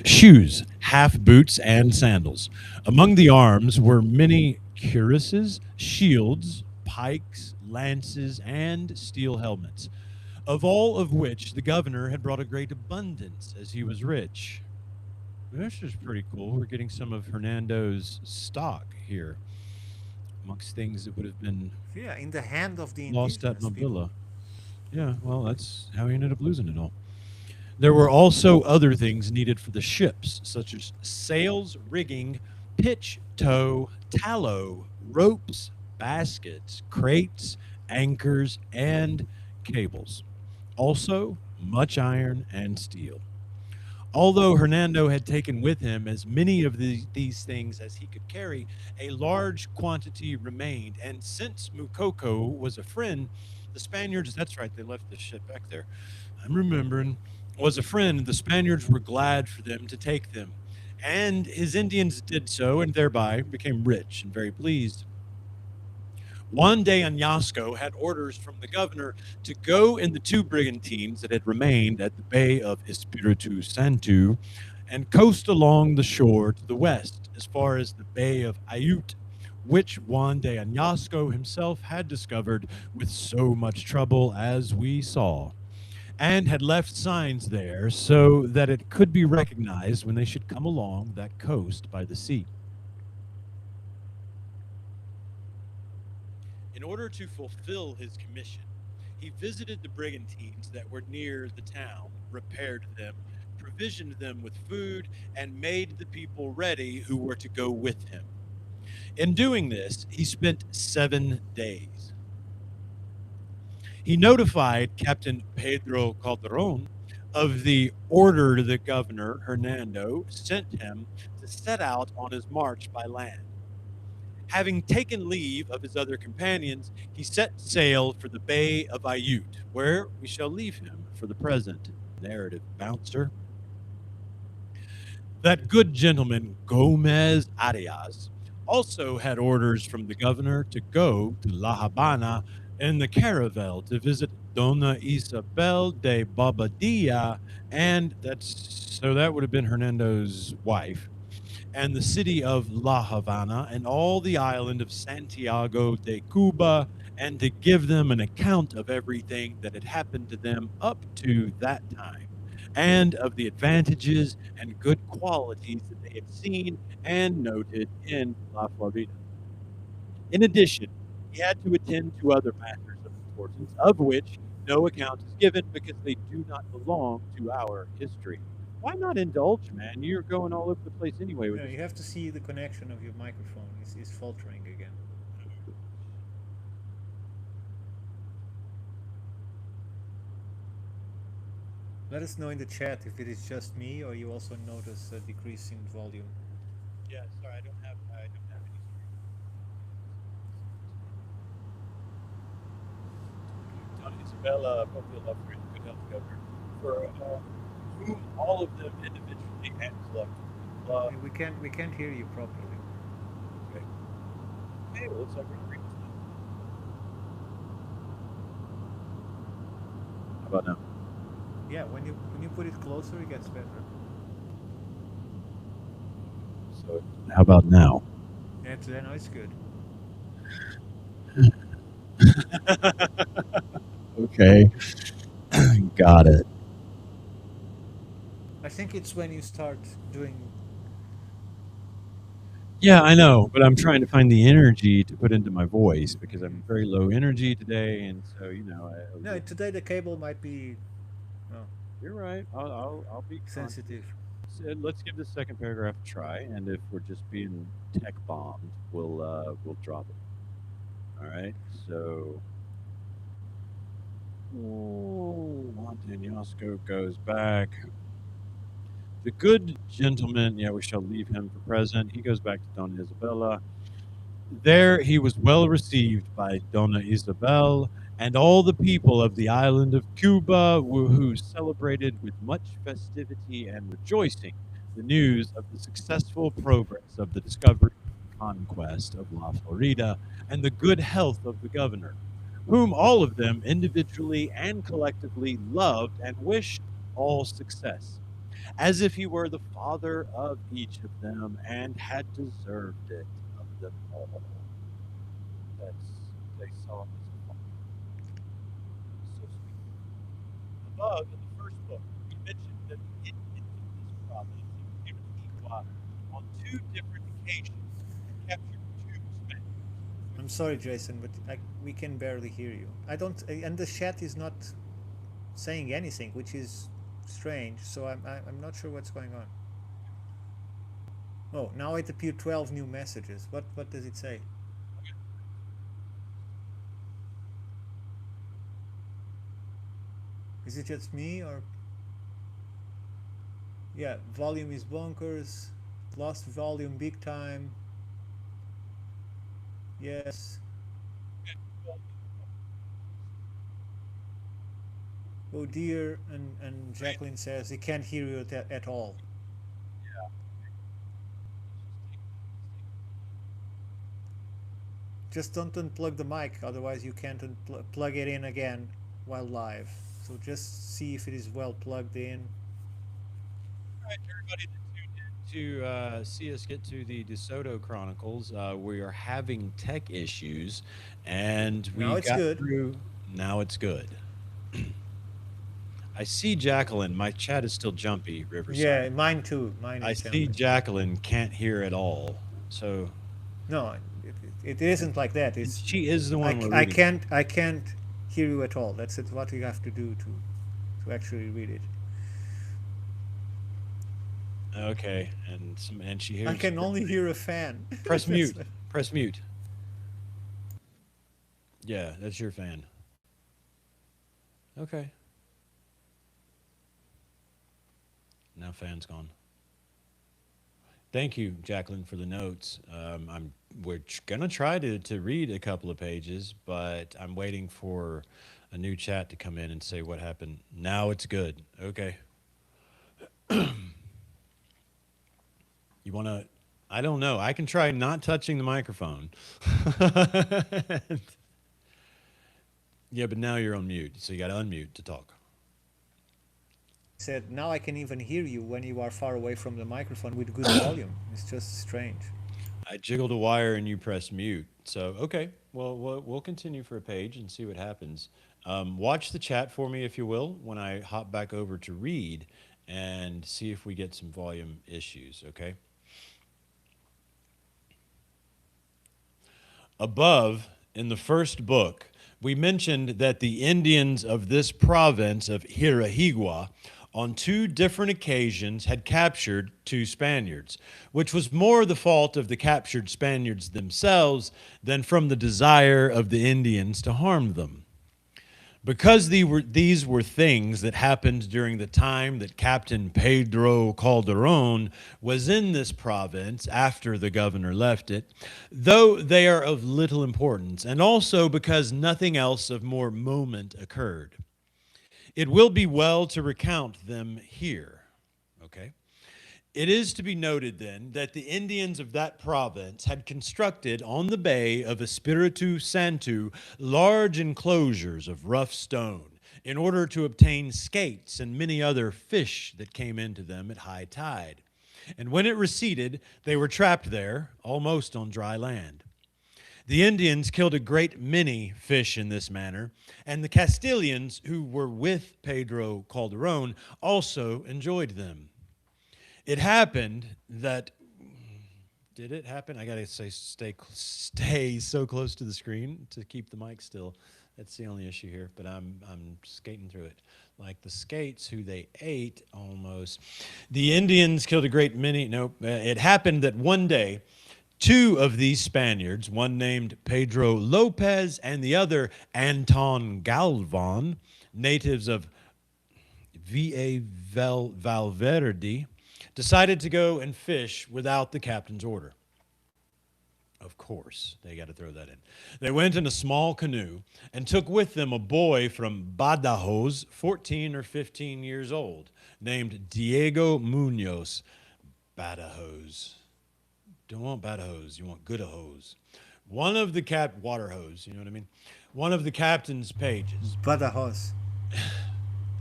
A: Shoes, half boots, and sandals. Among the arms were many cuirasses, shields, pikes, lances, and steel helmets, of all of which the governor had brought a great abundance, as he was rich. This is pretty cool. We're getting some of Hernando's stock here, amongst things that would have been
B: Yeah, in the hand of the
A: lost at
B: indigenous people.
A: Mobilla. Yeah, well, that's how he ended up losing it all. There were also other things needed for the ships, such as sails, rigging, pitch, tow, tallow, ropes, baskets, crates, anchors, and cables. Also, much iron and steel. Although Hernando had taken with him as many of these things as he could carry, a large quantity remained. And since Mukoko was a friend, the Spaniards, that's right, they left the ship back there. I'm remembering, was a friend, the Spaniards were glad for them to take them. And his Indians did so, and thereby became rich and very pleased. One day, Añasco had orders from the governor to go in the two brigantines that had remained at the Bay of Espiritu Santo and coast along the shore to the west as far as the Bay of Ayut, which Juan de Añasco himself had discovered with so much trouble, as we saw, and had left signs there so that it could be recognized when they should come along that coast by the sea. In order to fulfill his commission, he visited the brigantines that were near the town, repaired them, provisioned them with food, and made the people ready who were to go with him. In doing this, he spent 7 days. He notified Captain Pedro Calderon of the order the governor, Hernando, sent him to set out on his march by land. Having taken leave of his other companions, he set sail for the Bay of Ayut, where we shall leave him for the present. Narrative bouncer. That good gentleman, Gomez Arias, also had orders from the governor to go to La Habana in the caravel to visit Dona Isabel de Bobadilla, and that would have been Hernando's wife, and the city of La Habana and all the island of Santiago de Cuba, and to give them an account of everything that had happened to them up to that time, and of the advantages and good qualities that they had seen and noted in La Florida. In addition, he had to attend to other matters of importance, of which no account is given because they do not belong to our history. Why not indulge, man? You're going all over the place anyway with
B: No,
A: this.
B: you have to see the connection of your microphone. It's faltering again. Let us know in the chat if it is just me or you also notice a decrease in volume.
A: Yeah, sorry, I don't have any. Donna Isabella, Pope Love for good health governor, for whom all of them individually and collectively love.
B: We can't hear you properly.
A: Okay, hey, well, looks like we're agreeing. How about now?
B: Yeah, when you put it closer, it gets better.
A: So, how about now?
B: That's now it's good.
A: Okay, got it.
B: I think it's when you start doing.
A: Yeah, I know, but I'm trying to find the energy to put into my voice because I'm very low energy today, and so
B: No, today the cable might be well,
A: you're right. I'll be conscious.
B: sensitive.
A: So let's give the second paragraph a try, and if we're just being tech bombed, we'll drop it. All right. So Montagnasco goes back. The good gentleman, yeah, we shall leave him for present. He goes back to Donna Isabella. There he was well received by Donna Isabel and all the people of the island of Cuba, who celebrated with much festivity and rejoicing the news of the successful progress of the discovery and conquest of La Florida and the good health of the governor, whom all of them individually and collectively loved and wished all success, as if he were the father of each of them and had deserved it of them all. That's they saw him as a father. So sweet. Above in the first book, we mentioned that the Indians of this province of Iquiqua on two different occasions had captured two Spaniards, which
B: I'm sorry, Jason, but we can barely hear you. I don't, and the chat is not saying anything, which is strange. So I'm not sure what's going on. Oh, now it appeared 12 new messages. What does it say? Is it just me or? Yeah, volume is bonkers. Lost volume big time. Yes. Oh dear, and Jacqueline says he can't hear you at all. Just don't unplug the mic, otherwise you can't plug it in again while live. So just see if it is well plugged in.
A: all right, everybody that tuned in to see us get to the DeSoto Chronicles, we are having tech issues, and
B: Now
A: we
B: it's
A: got
B: good.
A: through. Now it's good. I see Jacqueline. My chat is still jumpy,
B: Yeah,
A: Riverside.
B: mine too. Mine
A: I
B: is
A: see
B: jumping.
A: Jacqueline can't hear at all. So
B: No, it isn't like that.
A: and
B: It's
A: she is the one we're
B: I
A: reading.
B: can't hear you at all. That's it. What you have to do to actually read it.
A: Okay, and she
B: I
A: hears.
B: can only hear a fan.
A: Press
B: That's
A: mute. Press mute. Yeah, that's your fan. Okay. Now fan's gone. Thank you, Jacqueline, for the notes. Gonna try to read a couple of pages, but I'm waiting for a new chat to come in and say what happened. Now it's good. Okay. You wanna? I don't know. I can try not touching the microphone. Yeah, but now you're on mute, so you got to unmute to talk.
B: Said, now I can even hear you when you are far away from the microphone with good volume. It's just strange.
A: I jiggled a wire and you pressed mute. So, okay, well, we'll continue for a page and see what happens. Watch the chat for me, if you will, when I hop back over to read and see if we get some volume issues, okay? Above, in the first book, we mentioned that the Indians of this province of Hirahigua on two different occasions had captured two Spaniards, which was more the fault of the captured Spaniards themselves than from the desire of the Indians to harm them. Because these were things that happened during the time that Captain Pedro Calderon was in this province after the governor left it, though they are of little importance, and also because nothing else of more moment occurred. It will be well to recount them here. Okay? It is to be noted then that the Indians of that province had constructed on the bay of Espiritu Santo large enclosures of rough stone in order to obtain skates and many other fish that came into them at high tide. And when it receded, they were trapped there, almost on dry land. The Indians killed a great many fish in this manner, and the Castilians, who were with Pedro Calderon, also enjoyed them. It happened that did it happen? I gotta say, stay so close to the screen to keep the mic still. That's the only issue here, but I'm skating through it like the skates who they ate almost. The Indians killed a great many. Nope. It happened that one day, two of these Spaniards, one named Pedro Lopez and the other Anton Galvan, natives of Valverde, decided to go and fish without the captain's order. Of course, they got to throw that in. They went in a small canoe and took with them a boy from Badajoz, 14 or 15 years old, named Diego Munoz. Badajoz. Don't want Badajoz, you want Goodahose. One of the water hose, you know what I mean? One of the captain's pages.
B: Badajoz.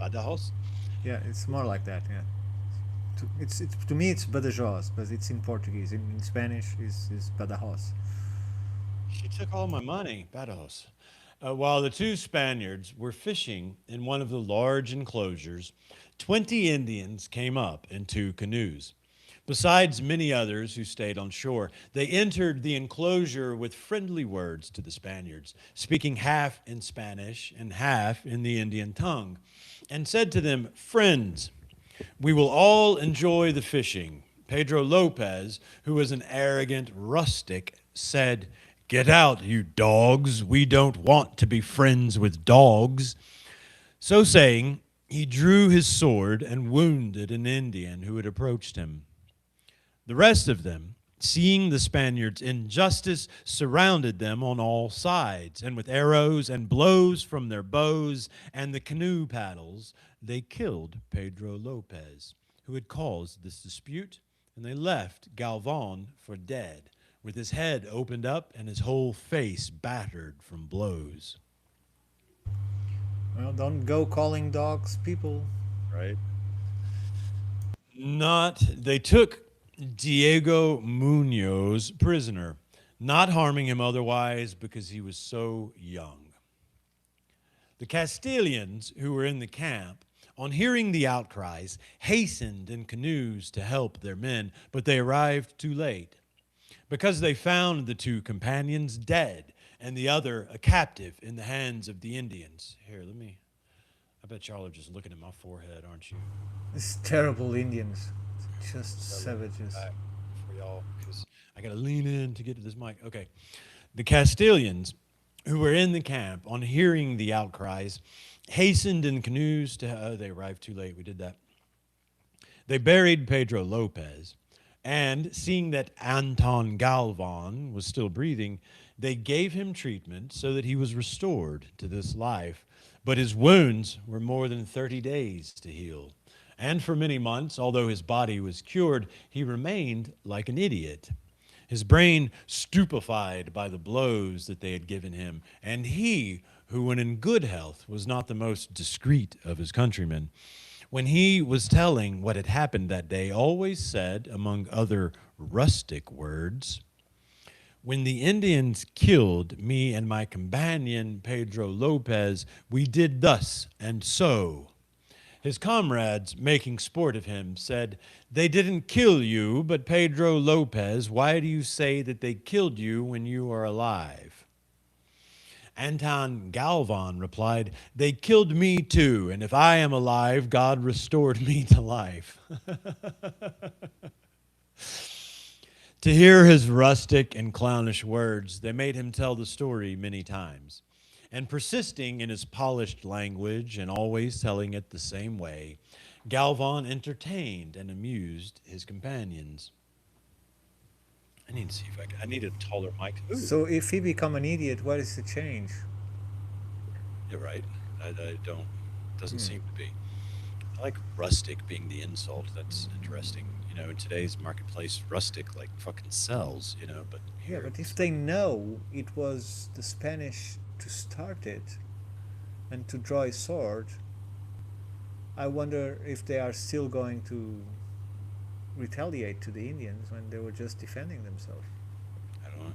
A: Badajoz?
B: Yeah, it's more like that. Yeah. It's to me it's Badajoz, but it's in Portuguese. In Spanish is Badajoz.
A: She took all my money, Badajoz. While the two Spaniards were fishing in one of the large enclosures, 20 Indians came up in two canoes. Besides many others who stayed on shore, they entered the enclosure with friendly words to the Spaniards, speaking half in Spanish and half in the Indian tongue, and said to them, "Friends, we will all enjoy the fishing." Pedro Lopez, who was an arrogant rustic, said, "Get out, you dogs. We don't want to be friends with dogs." So saying, he drew his sword and wounded an Indian who had approached him. The rest of them, seeing the Spaniards' injustice, surrounded them on all sides, and with arrows and blows from their bows and the canoe paddles, they killed Pedro Lopez, who had caused this dispute, and they left Galvan for dead, with his head opened up and his whole face battered from blows.
B: Well, don't go calling dogs people.
A: Right? They took Diego Munoz prisoner, not harming him otherwise because he was so young. The Castilians, who were in the camp, on hearing the outcries, hastened in canoes to help their men, but they arrived too late because they found the two companions dead and the other a captive in the hands of the Indians. Here, I bet y'all are just looking at my forehead, aren't you?
B: These terrible Indians, just savages.
A: For y'all, because I got to lean in to get to this mic. Okay. The Castilians, who were in the camp, on hearing the outcries, hastened in canoes to. They arrived too late. We did that. They buried Pedro Lopez, and seeing that Anton Galvan was still breathing, they gave him treatment so that he was restored to this life. But his wounds were more than 30 days to heal. And for many months, although his body was cured, he remained like an idiot, his brain stupefied by the blows that they had given him. And he, who when in good health was not the most discreet of his countrymen, when he was telling what had happened that day, always said, among other rustic words, when the Indians killed me and my companion Pedro Lopez, we did thus and so. His comrades, making sport of him, said, they didn't kill you, but Pedro Lopez, why do you say that they killed you when you are alive? Anton Galvan replied, they killed me too, and if I am alive, God restored me to life. To hear his rustic and clownish words, they made him tell the story many times. And persisting in his polished language and always telling it the same way, Galvan entertained and amused his companions. I need to see if I need a taller mic. Ooh,
B: So if he become an idiot, what is the change?
A: you're right. I don't. Doesn't
B: Hmm.
A: seem to be. I like rustic being the insult. That's interesting. In today's marketplace, rustic like fucking sells. But
B: Yeah,
A: here,
B: but if
A: it's
B: they know it was the Spanish to start it and to draw a sword, I wonder if they are still going to retaliate to the Indians when they were just defending themselves.
A: I don't know.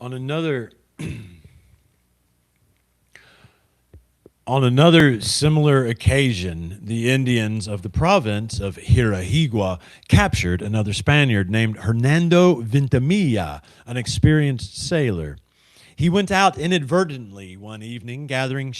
A: On another On another similar occasion, the Indians of the province of Hirahigua captured another Spaniard named Hernando Vintimilla, an experienced sailor. He went out inadvertently one evening gathering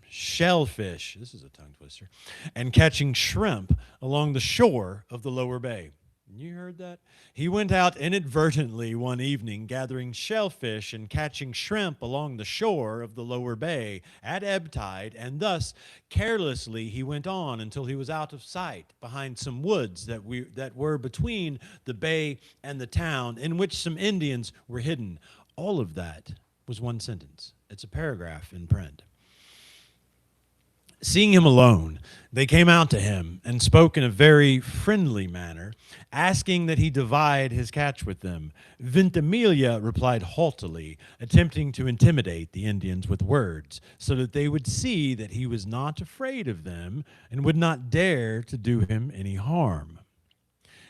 A: shellfish, this is a tongue twister, and catching shrimp along the shore of the lower bay. You heard that? He went out inadvertently one evening gathering shellfish and catching shrimp along the shore of the lower bay at ebb tide, and thus carelessly he went on until he was out of sight behind some woods that were between the bay and the town, in which some Indians were hidden. All of that was one sentence. It's a paragraph in print. Seeing him alone, they came out to him and spoke in a very friendly manner, asking that he divide his catch with them. Ventimiglia replied haughtily, attempting to intimidate the Indians with words, so that they would see that he was not afraid of them and would not dare to do him any harm.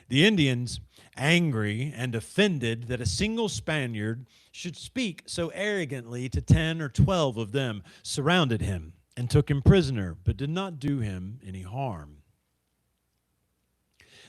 A: The Indians, angry and offended that a single Spaniard should speak so arrogantly to 10 or 12 of them, surrounded him and took him prisoner, but did not do him any harm.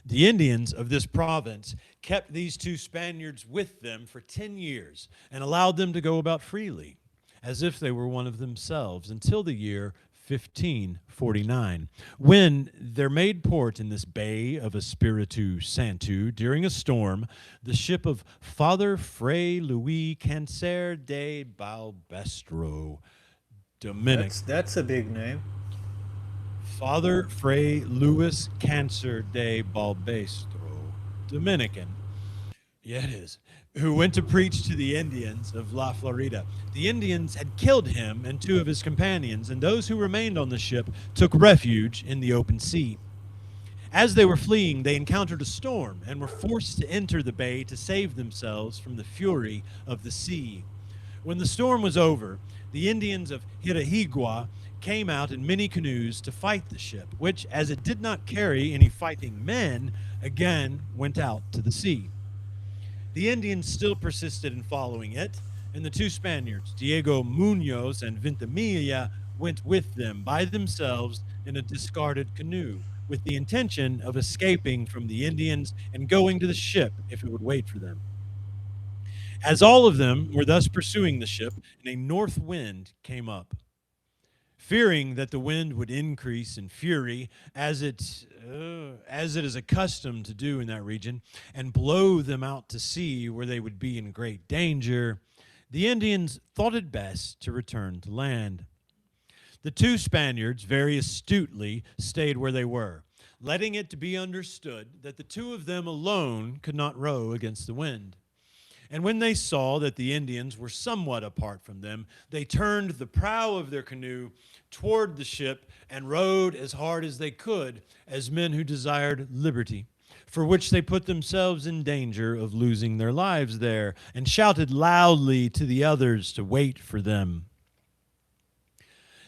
A: The Indians of this province kept these two Spaniards with them for 10 years and allowed them to go about freely, as if they were one of themselves, until the year 1549, when there made port in this bay of Espiritu Santo during a storm the ship of Father Fray Luis Cancer de Balbestro, Dominic.
B: That's a big name.
A: Father Fray Luis Cancer de Balbestro, Dominican. Yeah, it is. Who went to preach to the Indians of La Florida. The Indians had killed him and two of his companions, and those who remained on the ship took refuge in the open sea. As they were fleeing, they encountered a storm and were forced to enter the bay to save themselves from the fury of the sea. When the storm was over, the Indians of Hirahigua came out in many canoes to fight the ship, which, as it did not carry any fighting men, again went out to the sea. The Indians still persisted in following it, and the two Spaniards, Diego Munoz and Ventimiglia, went with them by themselves in a discarded canoe, with the intention of escaping from the Indians and going to the ship if it would wait for them. As all of them were thus pursuing the ship, and a north wind came up. Fearing that the wind would increase in fury, as it is accustomed to do in that region, and blow them out to sea where they would be in great danger, the Indians thought it best to return to land. The two Spaniards very astutely stayed where they were, letting it to be understood that the two of them alone could not row against the wind. And when they saw that the Indians were somewhat apart from them, they turned the prow of their canoe toward the ship and rowed as hard as they could, as men who desired liberty, for which they put themselves in danger of losing their lives there, and shouted loudly to the others to wait for them.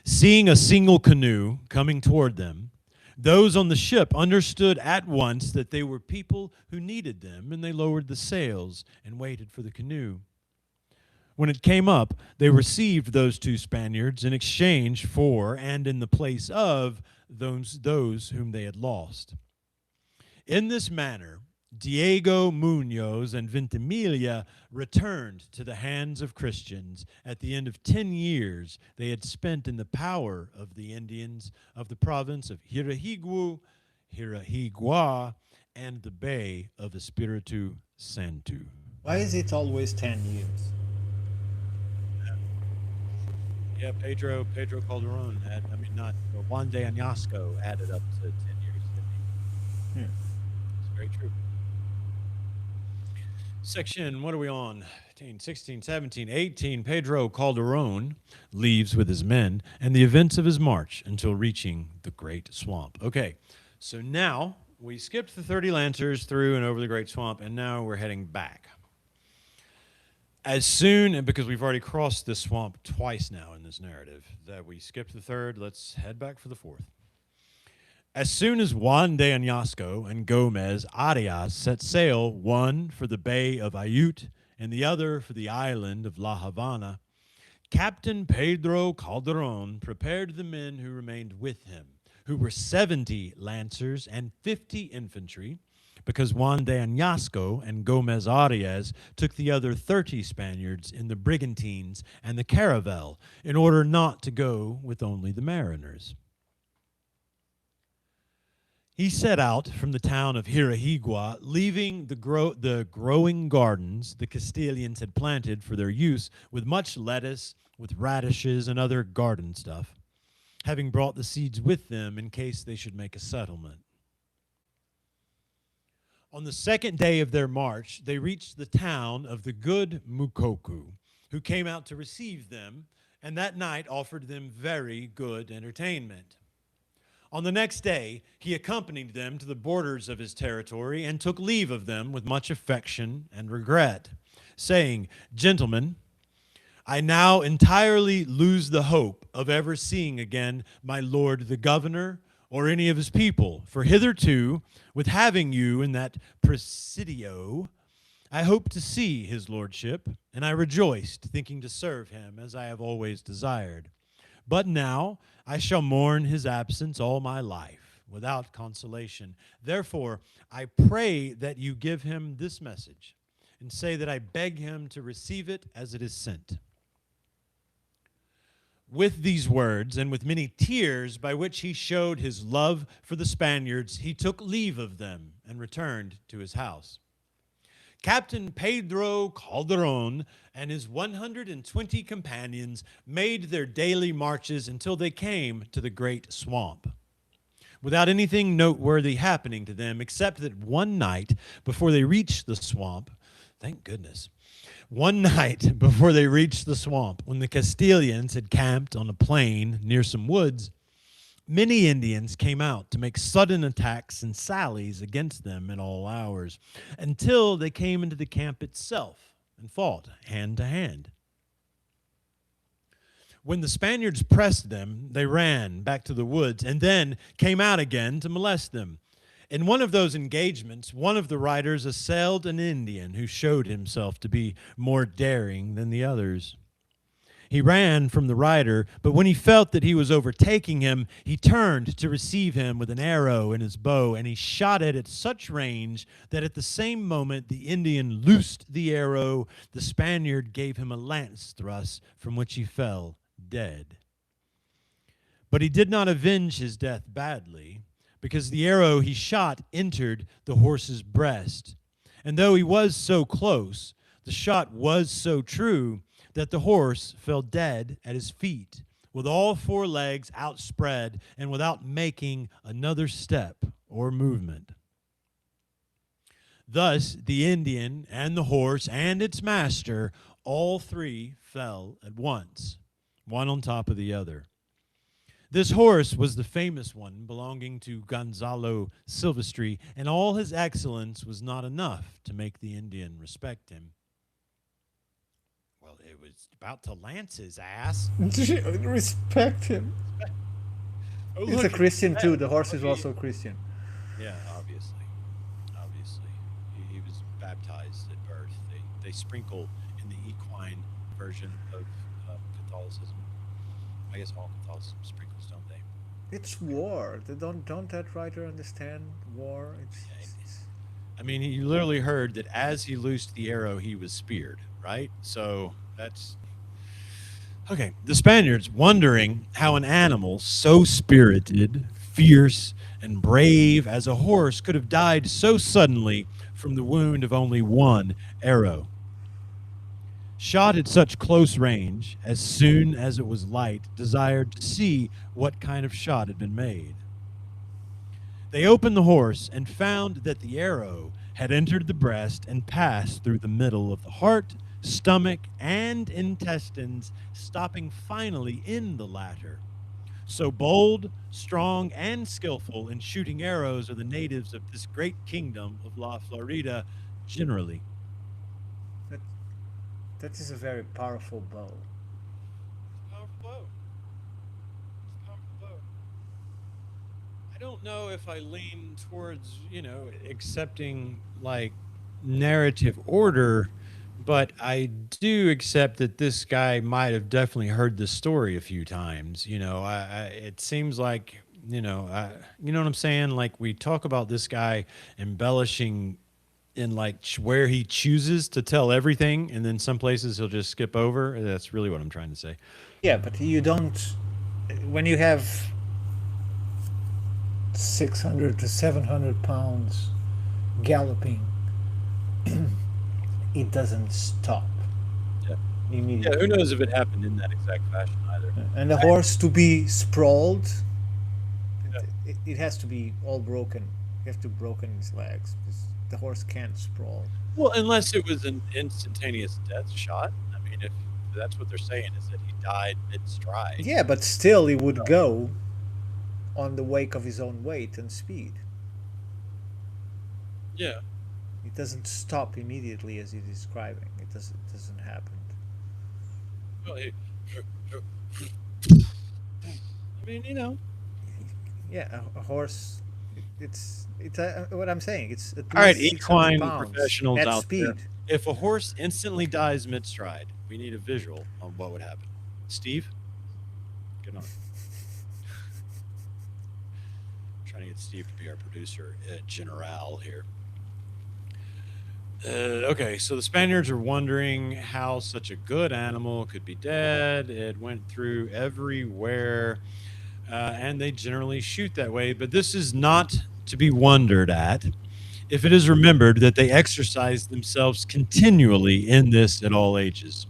A: Seeing a single canoe coming toward them, those on the ship understood at once that they were people who needed them, and they lowered the sails and waited for the canoe. When it came up, they received those two Spaniards in exchange for and in the place of those whom they had lost. In this manner, Diego Munoz and Ventimiglia returned to the hands of Christians at the end of 10 years they had spent in the power of the Indians of the province of Hirahigua, and the Bay of Espiritu Santo.
B: Why is it always 10 years?
A: Yeah, Pedro Calderon had, I mean, not Juan de Añasco added up to 10 years.
B: Hmm.
A: It's very true. Section, what are we on? 15, 16, 17, 18. Pedro Calderon leaves with his men and the events of his march until reaching the Great Swamp. Okay, so now we skipped the 30 Lancers through and over the Great Swamp, and now we're heading back. As soon, and because we've already crossed this swamp twice now in this narrative, that we skipped the third, let's head back for the fourth. As soon as Juan de Añasco and Gomez Arias set sail, one for the Bay of Ayut and the other for the island of La Habana, Captain Pedro Calderon prepared the men who remained with him, who were 70 lancers and 50 infantry, because Juan de Añasco and Gomez Arias took the other 30 Spaniards in the brigantines and the caravel in order not to go with only the mariners. He set out from the town of Hirahigua, leaving the growing gardens the Castilians had planted for their use, with much lettuce, with radishes and other garden stuff, having brought the seeds with them in case they should make a settlement. On the second day of their march, they reached the town of the good Mukoku, who came out to receive them, and that night offered them very good entertainment. On the next day, he accompanied them to the borders of his territory and took leave of them with much affection and regret, saying, "Gentlemen, I now entirely lose the hope of ever seeing again my lord the governor or any of his people, for hitherto, with having you in that presidio, I hope to see his lordship, and I rejoiced, thinking to serve him as I have always desired. But now I shall mourn his absence all my life, without consolation. Therefore, I pray that you give him this message, and say that I beg him to receive it as it is sent." With these words, and with many tears by which he showed his love for the Spaniards, he took leave of them and returned to his house. Captain Pedro Calderon and his 120 companions made their daily marches until they came to the Great Swamp, without anything noteworthy happening to them, except that one night before they reached the swamp, thank goodness, one night before they reached the swamp, when the Castilians had camped on a plain near some woods, many Indians came out to make sudden attacks and sallies against them at all hours, until they came into the camp itself and fought hand to hand. When the Spaniards pressed them, they ran back to the woods and then came out again to molest them. In one of those engagements, one of the riders assailed an Indian who showed himself to be more daring than the others. He ran from the rider, but when he felt that he was overtaking him, he turned to receive him with an arrow in his bow, and he shot it at such range that at the same moment the Indian loosed the arrow, the Spaniard gave him a lance thrust from which he fell dead. But he did not avenge his death badly, because the arrow he shot entered the horse's breast. And though he was so close, the shot was so true that the horse fell dead at his feet, with all four legs outspread and without making another step or movement. Thus, the Indian and the horse and its master, all three fell at once, one on top of the other. This horse was the famous one belonging to Gonzalo Silvestri, and all his excellence was not enough to make the Indian respect him. Well, it was about to lance his ass.
B: Respect him.
A: Oh,
B: He's a Christian too. The horse is also a Christian.
A: Yeah, obviously. Obviously. He was baptized at birth. They sprinkle in the equine version of Catholicism. I guess all Catholicism sprinkles, don't they?
B: It's war. They don't that writer understand war?
A: I mean, he literally heard that as he loosed the arrow, he was speared, right? So that's okay. The Spaniards, wondering how an animal so spirited, fierce, and brave as a horse could have died so suddenly from the wound of only one arrow. Shot at such close range, as soon as it was light, desired to see what kind of shot had been made. They opened the horse and found that the arrow had entered the breast and passed through the middle of the heart, stomach, and intestines, stopping finally in the latter. So bold, strong, and skillful in shooting arrows are the natives of this great kingdom of La Florida generally.
B: That that is a very powerful bow.
A: Powerful bow. Powerful bow. I don't know if I lean towards, accepting like narrative order, but I do accept that this guy might have definitely heard this story a few times. It seems like, you know what I'm saying? Like we talk about this guy embellishing in like where he chooses to tell everything, and then some places he'll just skip over. That's really what I'm trying to say.
B: Yeah, but you don't. When you have 600 to 700 pounds galloping, it doesn't stop
A: Yeah. Yeah,
B: immediately.
A: who knows if it happened in that exact fashion either.
B: And the horse to be sprawled,
A: Yeah.
B: it has to be all broken. You have to broken his legs because the horse can't sprawl.
A: Well, unless it was an instantaneous death shot. I mean, if that's what they're saying is that he died mid stride.
B: Yeah, but still, he would go on the wake of his own weight and speed.
A: Yeah.
B: It doesn't stop immediately as you're describing. It doesn't happen.
A: Well, I mean,
B: Yeah, a horse. It's what I'm saying. It's at
A: all right,
B: least 600
A: equine
B: pounds
A: professionals
B: at
A: out there.
B: speed.
A: If a horse instantly dies mid stride, we need a visual on what would happen. Steve, get on. Trying to get Steve to be our producer, General here. Okay, so the Spaniards are wondering how such a good animal could be dead. It went through everywhere, and they generally shoot that way. But this is not to be wondered at if it is remembered that they exercise themselves continually in this at all ages.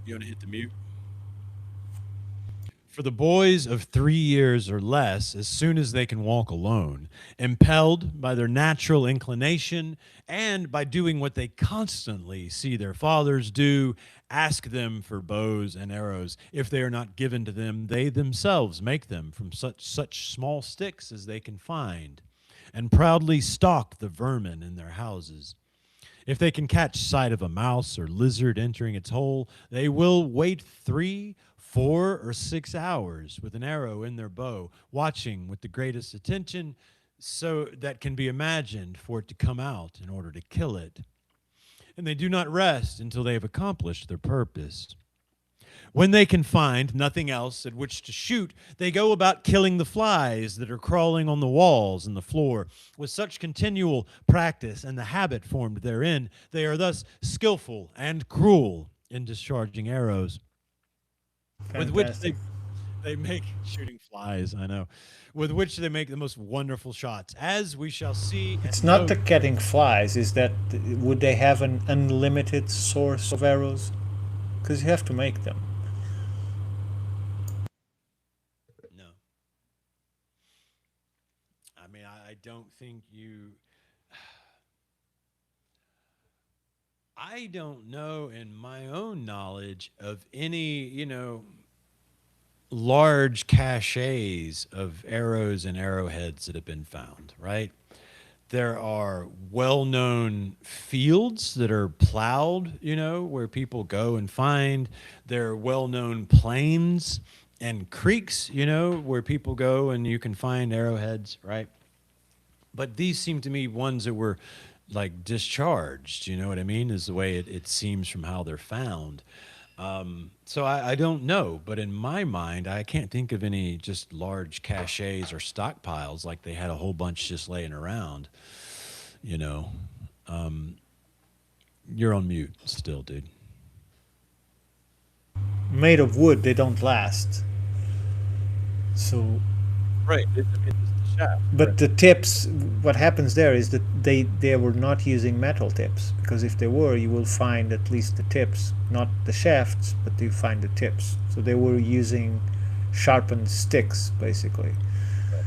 A: You want to hit the mute? For the boys of 3 years or less, as soon as they can walk alone, impelled by their natural inclination and by doing what they constantly see their fathers do, ask them for bows and arrows. If they are not given to them, they themselves make them from such small sticks as they can find, and proudly stalk the vermin in their houses. If they can catch sight of a mouse or lizard entering its hole, they will wait 3, 4, or 6 hours with an arrow in their bow, watching with the greatest attention so that can be imagined for it to come out in order to kill it. And they do not rest until they have accomplished their purpose. When they can find nothing else at which to shoot, they go about killing the flies that are crawling on the walls and the floor. With such continual practice and the habit formed therein, they are thus skillful and cruel in discharging arrows, with which
B: Fantastic.
A: they make shooting flies, I know, with which they make the most wonderful shots, as we shall see
B: It's
A: and
B: not the
A: note.
B: getting flies. Is that would they have an unlimited source of arrows? because you have to make them.
A: No, I mean I don't think you. I don't know in my own knowledge of any, large caches of arrows and arrowheads that have been found, right? There are well known fields that are plowed, where people go and find. There are well known plains and creeks, where people go and you can find arrowheads, right? But these seem to me ones that were like discharged, you know what I mean? Is the way it seems from how they're found. So I don't know, but in my mind, I can't think of any just large caches or stockpiles like they had a whole bunch just laying around. You know, you're on mute still, dude.
B: Made of wood, they don't last. So,
C: Right. It's the shaft.
B: but
C: Right.
B: the tips, what happens there is that they were not using metal tips, because if they were, you will find at least the tips, not the shafts, but you find the tips. So they were using sharpened sticks, basically,
C: Right.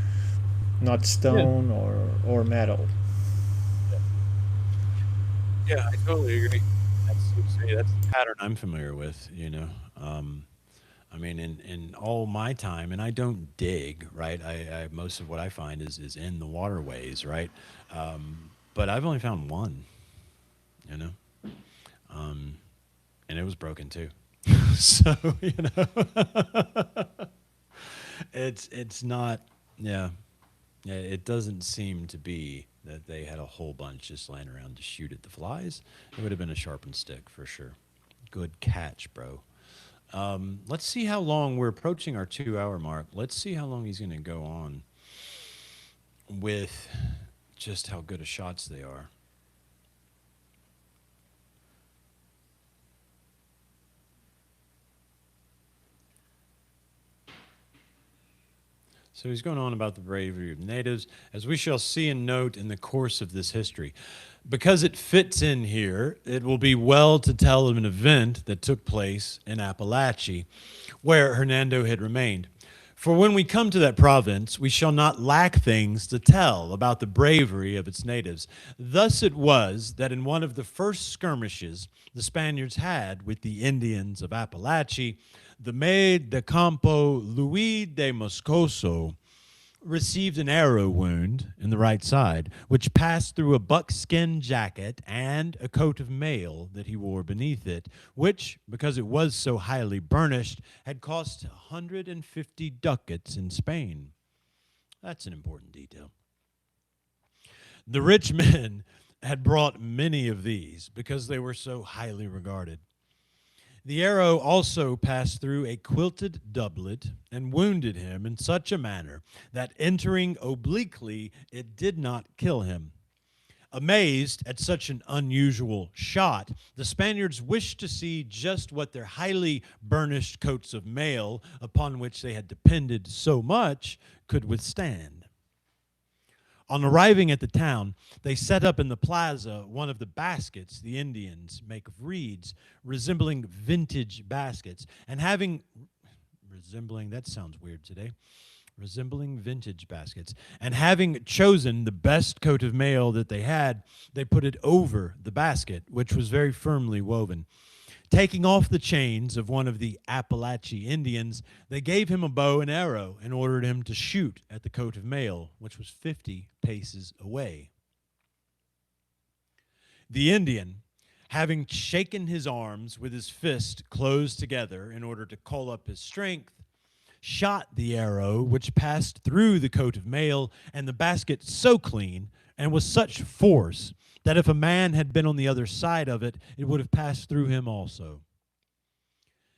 B: not
C: Yeah.
B: stone or metal.
C: Yeah. Yeah, I totally agree. That's the pattern I'm familiar with. I mean, in all my time, and I don't dig, right? I most of what I find is in the waterways, right? But I've only found one, you know, and it was broken too. So it's not, yeah, yeah. It doesn't seem to be that they had a whole bunch just lying around to shoot at the flies. It would have been a sharpened stick for sure. Good catch, bro. Let's see how long we're approaching our 2 hour mark. Let's see how long he's going to go on with just how good of shots they are. So he's going on about the bravery of natives, as we shall see and note in the course of this history. Because it fits in here, it will be well to tell of an event that took place in Appalachia, where Hernando had remained. For when we come to that province, we shall not lack things to tell about the bravery of its natives. Thus it was that in one of the first skirmishes the Spaniards had with the Indians of Appalachia, the maid de campo Louis de Moscoso received an arrow wound in the right side, which passed through a buckskin jacket and a coat of mail that he wore beneath it, which, because it was so highly burnished, had cost 150 ducats in Spain. That's an important detail. The rich men had brought many of these because they were so highly regarded. The arrow also passed through a quilted doublet and wounded him in such a manner that entering obliquely, it did not kill him. Amazed at such an unusual shot, the Spaniards wished to see just what their highly burnished coats of mail, upon which they had depended so much, could withstand. On arriving at the town, they set up in the plaza one of the baskets the Indians make of reeds, resembling vintage baskets, and having resembling that sounds weird today. Resembling vintage baskets, and having chosen the best coat of mail that they had, they put it over the basket, which was very firmly woven. Taking off the chains of one of the Appalachian Indians, they gave him a bow and arrow and ordered him to shoot at the coat of mail, which was 50 paces away. The Indian, having shaken his arms with his fist closed together in order to call up his strength, shot the arrow, which passed through the coat of mail and the basket so clean and with such force that if a man had been on the other side of it, it would have passed through him also.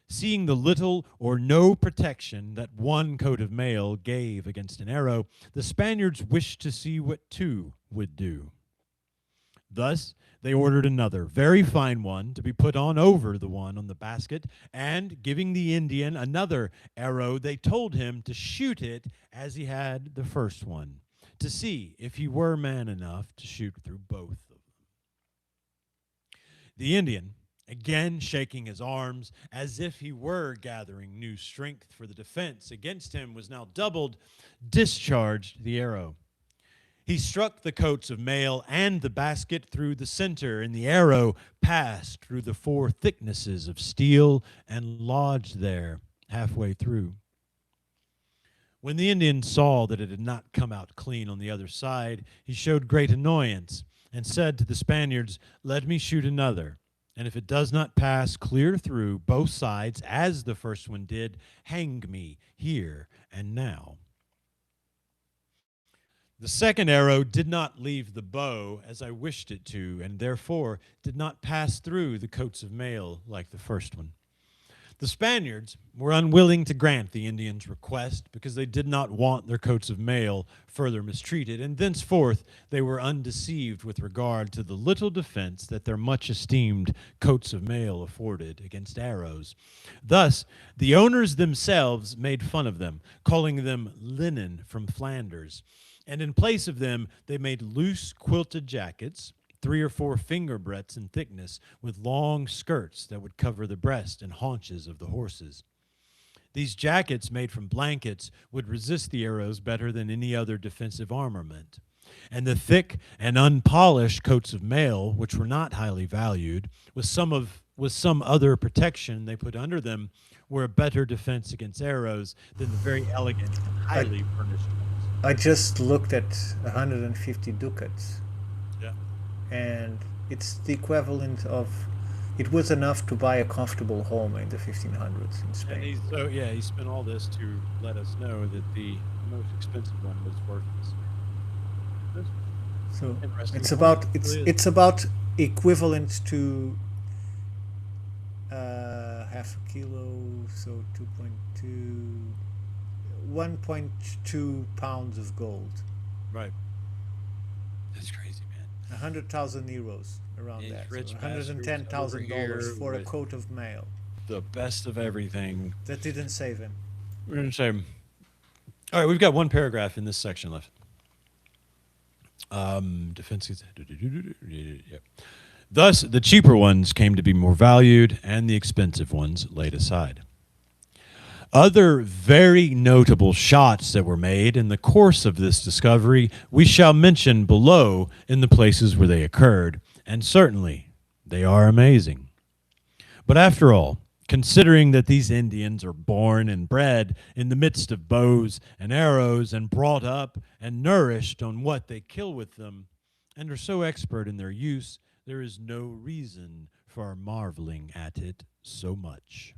C: Seeing the little or no protection that one coat of mail gave against an arrow, the Spaniards wished to see what two would do. Thus, they ordered another, very fine one, to be put on over the one on the basket, and giving the Indian another arrow, they told him to shoot it as he had the first one, to see if he were man enough to shoot through both of them. The Indian,
A: again shaking his arms as if he were gathering new strength for the defense against him was now doubled, discharged the arrow. He struck the coats of mail and the basket through the center, and the arrow passed through the four thicknesses of steel and lodged there halfway through. When the Indian saw that it had not come out clean on the other side, he showed great annoyance and said to the Spaniards, "Let me shoot another, and if it does not pass clear through both sides as the first one did, hang me here and now." The second arrow did not leave the bow as I wished it to, and therefore did not pass through the coats of mail like the first one. The Spaniards were unwilling to grant the Indians' request because they did not want their coats of mail further mistreated, and thenceforth they were undeceived with regard to the little defense that their much esteemed coats of mail afforded against arrows. Thus, the owners themselves made fun of them, calling them linen from Flanders, and in place of them they made loose quilted jackets, 3 or 4 finger breadths in thickness, with long skirts that would cover the breast and haunches of the horses. These jackets, made from blankets, would resist the arrows better than any other defensive armament. And the thick and unpolished coats of mail, which were not highly valued, with some other protection they put under them, were a better defense against arrows than the very elegant and highly furnished ones.
B: I just looked at 150 ducats,
A: Yeah.
B: and it's the equivalent of. It was enough to buy a comfortable home in the 1500s in
A: And
B: Spain.
A: he spent all this to let us know that the most expensive one was worthless.
B: So
A: Interesting
B: it's
A: point.
B: about
A: It really is.
B: it's about equivalent to half a kilo, so 2.2, 1.2 pounds of gold,
A: Right. That's crazy, man.
B: 100,000 euros around
A: These
B: that,
A: rich
B: so
A: bastards over
B: $110,000
A: here
B: for a
A: with
B: coat of mail.
A: the best of everything.
B: That didn't save him.
A: We're going to say, all right, we've got one paragraph in this section left. Defense. Yep. Thus, the cheaper ones came to be more valued, and the expensive ones laid aside. Other very notable shots that were made in the course of this discovery we shall mention below in the places where they occurred, and certainly they are amazing. But after all, considering that these Indians are born and bred in the midst of bows and arrows and brought up and nourished on what they kill with them, and are so expert in their use, there is no reason for our marveling at it so much.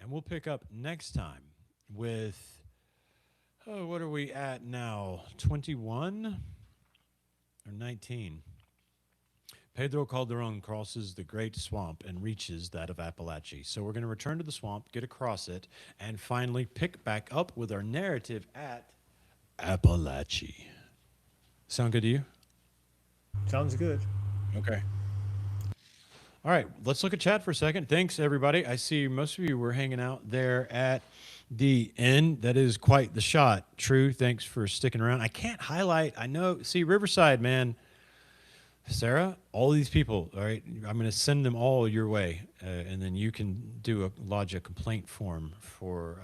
A: And we'll pick up next time with, what are we at now? 21 or 19? Pedro Calderon crosses the Great Swamp and reaches that of Appalachia. So we're going to return to the swamp, get across it, and finally pick back up with our narrative at Appalachia. Sound good to you?
B: Sounds good.
A: Okay. All right, let's look at chat for a second. Thanks, everybody. I see most of you were hanging out there at the end. That is quite the shot. True, thanks for sticking around. I can't highlight. I know. See, Riverside, man. Sarah, all these people, all right, I'm going to send them all your way, and then you can lodge a complaint form for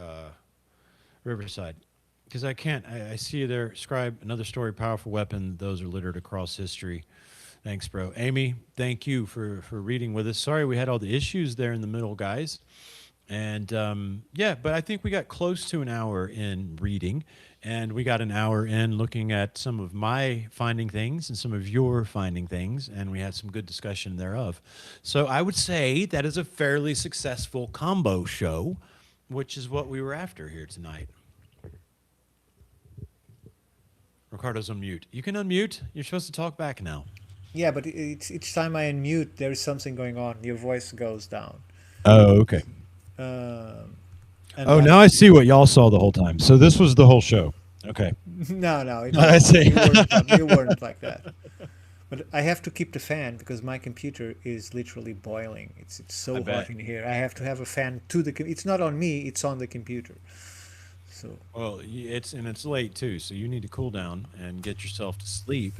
A: Riverside. Because I can't. I see you there. Scribe, another story, powerful weapon. Those are littered across history. Thanks, bro. Amy, thank you for reading with us. Sorry we had all the issues there in the middle, guys. And yeah, but I think we got close to an hour in reading, and we got an hour in looking at some of my finding things and some of your finding things, and we had some good discussion thereof. So I would say that is a fairly successful combo show, which is what we were after here tonight. Ricardo's on mute. You can unmute. You're supposed to talk back now.
B: Yeah, but each time I unmute, there is something going on. Your voice goes down.
A: Oh, okay.
B: And
A: Oh, now I see what y'all saw the whole time. So this was the whole show. Okay.
B: no,
A: I see.
B: You weren't like that. But I have to keep the fan because my computer is literally boiling. It's so hot
A: bet.
B: in here. I have to have a fan to the. It's not on me. It's on the computer. So
A: Well, it's late too, so you need to cool down and get yourself to sleep.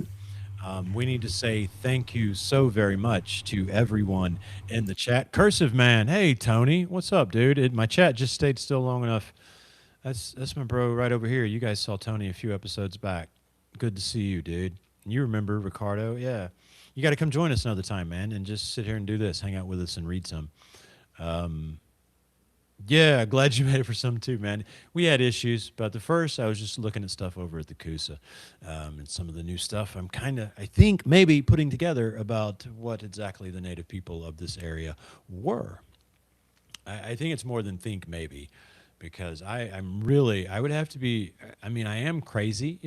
A: We need to say thank you so very much to everyone in the chat. Cursive man, hey Tony, what's up, dude? My chat just stayed still long enough. That's my bro right over here. You guys saw Tony a few episodes back. Good to see you, dude. You remember Ricardo? Yeah. You got to come join us another time, man, and just sit here and do this, hang out with us, and read some. Um, yeah, glad you made it for some too, man. We had issues, but the first I was just looking at stuff over at the Kusa, and some of the new stuff. I think, maybe putting together about what exactly the native people of this area were. I think it's more than think, maybe, because I would have to be. I mean, I am crazy,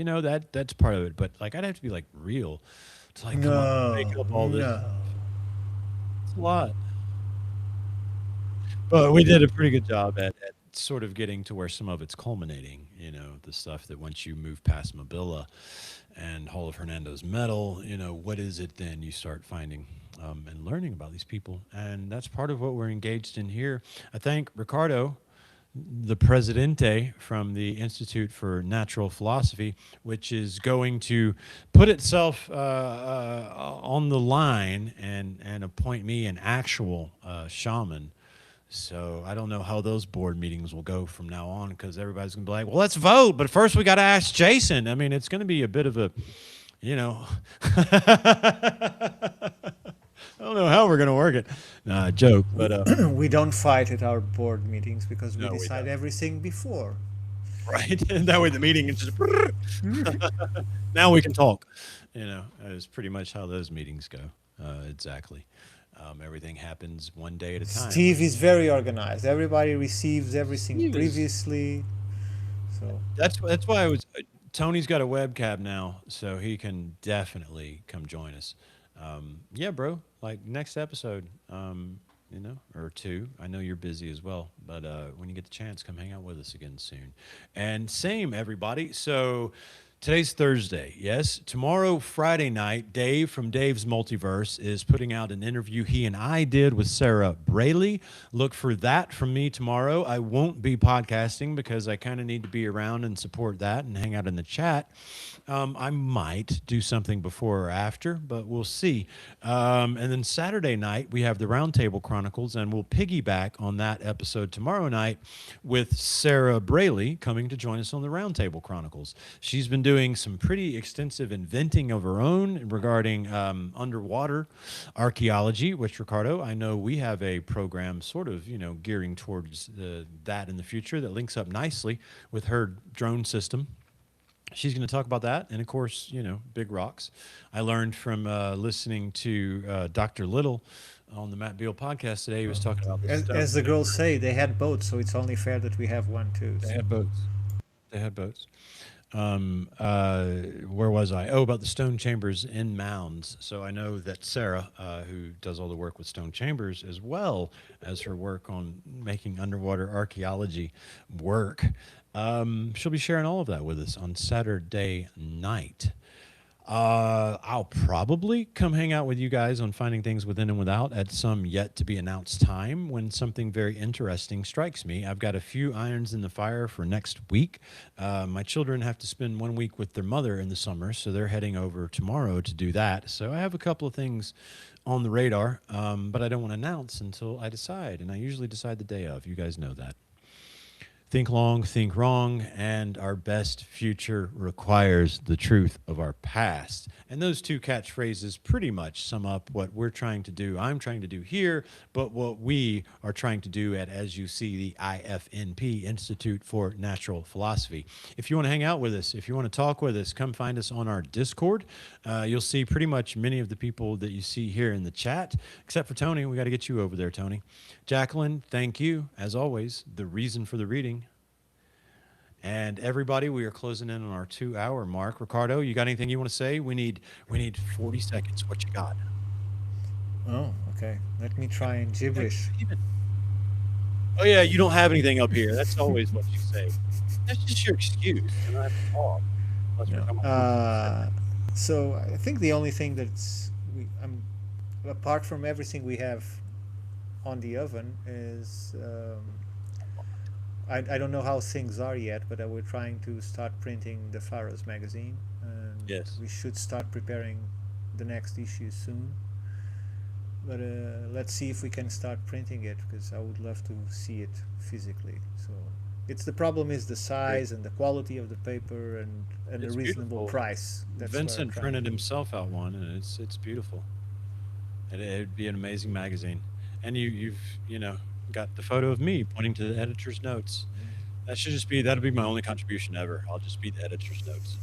A: that's part of it, but like I'd have to be like real to like come up make
B: No,
A: up all this
B: no.
A: stuff. It's a lot. But we did a pretty good job at sort of getting to where some of it's culminating, the stuff that once you move past Mobilla and Hall of Hernando's metal, what is it then you start finding and learning about these people? And that's part of what we're engaged in here. I thank Ricardo, the Presidente from the Institute for Natural Philosophy, which is going to put itself on the line and appoint me an actual shaman. So I don't know how those board meetings will go from now on because everybody's gonna be like, "Well, let's vote," but first we got to ask Jason. I mean, it's gonna be a bit of a, you know, I don't know how we're gonna work it. Nah, joke, but
B: We don't fight at our board meetings because we
A: no, we
B: decide
A: don't.
B: everything before.
A: Right? And that way the meeting is just now we can talk. Is pretty much how those meetings go. Exactly. Everything happens one day at a time.
B: Steve is very organized. Everybody receives everything
A: Steve is
B: previously. So
A: that's why I was. Tony's got a webcam now, so he can definitely come join us. Yeah, bro. Like next episode, or two. I know you're busy as well, but when you get the chance, come hang out with us again soon. And same, everybody. So today's Thursday. Yes. Tomorrow, Friday night, Dave from Dave's Multiverse is putting out an interview he and I did with Sarah Braley. Look for that from me tomorrow. I won't be podcasting because I kind of need to be around and support that and hang out in the chat. I might do something before or after, but we'll see. And then Saturday night, we have the Roundtable Chronicles, and we'll piggyback on that episode tomorrow night with Sarah Braley coming to join us on the Roundtable Chronicles. She's been doing some pretty extensive inventing of her own regarding underwater archaeology, which, Ricardo, I know we have a program sort of, gearing towards that in the future that links up nicely with her drone system. She's going to talk about that, and of course, big rocks. I learned from listening to Dr. Little on the Matt Beal podcast today. He was talking about this stuff.
B: as the girls say, they had boats, so it's only fair that we have one too.
A: They
B: So
A: had boats. They had boats. Where was I? Oh, about the stone chambers in mounds. So I know that Sarah, who does all the work with stone chambers, as well as her work on making underwater archaeology work, she'll be sharing all of that with us on Saturday night. I'll probably come hang out with you guys on finding things within and without at some yet to be announced time when something very interesting strikes me. I've got a few irons in the fire for next week. My children have to spend 1 week with their mother in the summer, so they're heading over tomorrow to do that. So I have a couple of things on the radar, but I don't want to announce until I decide, and I usually decide the day of. You guys know that. Think long, think wrong, and our best future requires the truth of our past. And those two catchphrases pretty much sum up what we're trying to do, I'm trying to do here, but what we are trying to do at, as you see, the IFNP, Institute for Natural Philosophy. If you want to hang out with us, if you want to talk with us, come find us on our Discord. You'll see pretty much many of the people that you see here in the chat, except for Tony. We got to get you over there, Tony. Jacqueline, thank you, as always, the reason for the reading. And everybody, we are closing in on our 2 hour mark. Ricardo, you got anything you want to say? We need 40 seconds. What you got?
B: oh, okay. Let me try in gibberish.
A: Oh yeah, you don't have anything up here. That's always what you say. That's just your excuse. You don't have to talk unless we're
B: No.
A: talking about
B: So I think the only thing apart from everything we have on the oven is I don't know how things are yet, but we're trying to start printing the Pharaohs magazine, and
A: yes.
B: we should start preparing the next issue soon. But let's see if we can start printing it, because I would love to see it physically. So it's the problem is the
A: Great.
B: size and the quality of the paper and a
A: It's
B: reasonable
A: beautiful.
B: price. That's what I'm
A: Vincent
B: trying to
A: printed
B: do.
A: himself out one, and it's beautiful. It'd be an amazing magazine. And you've got the photo of me pointing to the editor's notes. That should just be that'll be my only contribution ever. I'll just be the editor's notes.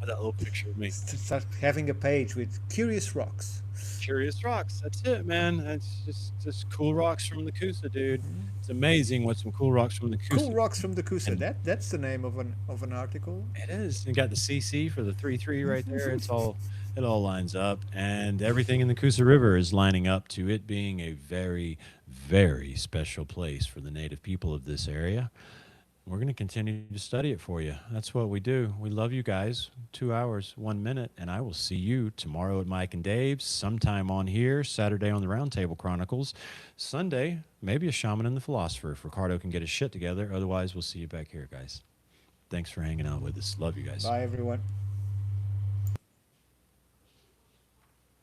A: That little picture of me.
B: Start having a page with curious rocks.
A: Curious rocks. That's it, man. That's just cool rocks from the Coosa, dude. It's amazing what some cool rocks from the
B: Cool
A: Coosa.
B: rocks from the Coosa.
A: And
B: That's the name of an article.
A: it is. You got the CC for the 3-3 right there. It all lines up, and everything in the Coosa River is lining up to it being a very, very special place for the native people of this area. We're going to continue to study it for you. That's what we do. We love you guys. 2 hours, 1 minute, and I will see you tomorrow at Mike and Dave's, sometime on here, Saturday on the Roundtable Chronicles, Sunday, maybe a shaman and the philosopher if Ricardo can get his shit together. Otherwise, we'll see you back here, guys. Thanks for hanging out with us. Love you guys.
B: Bye, everyone.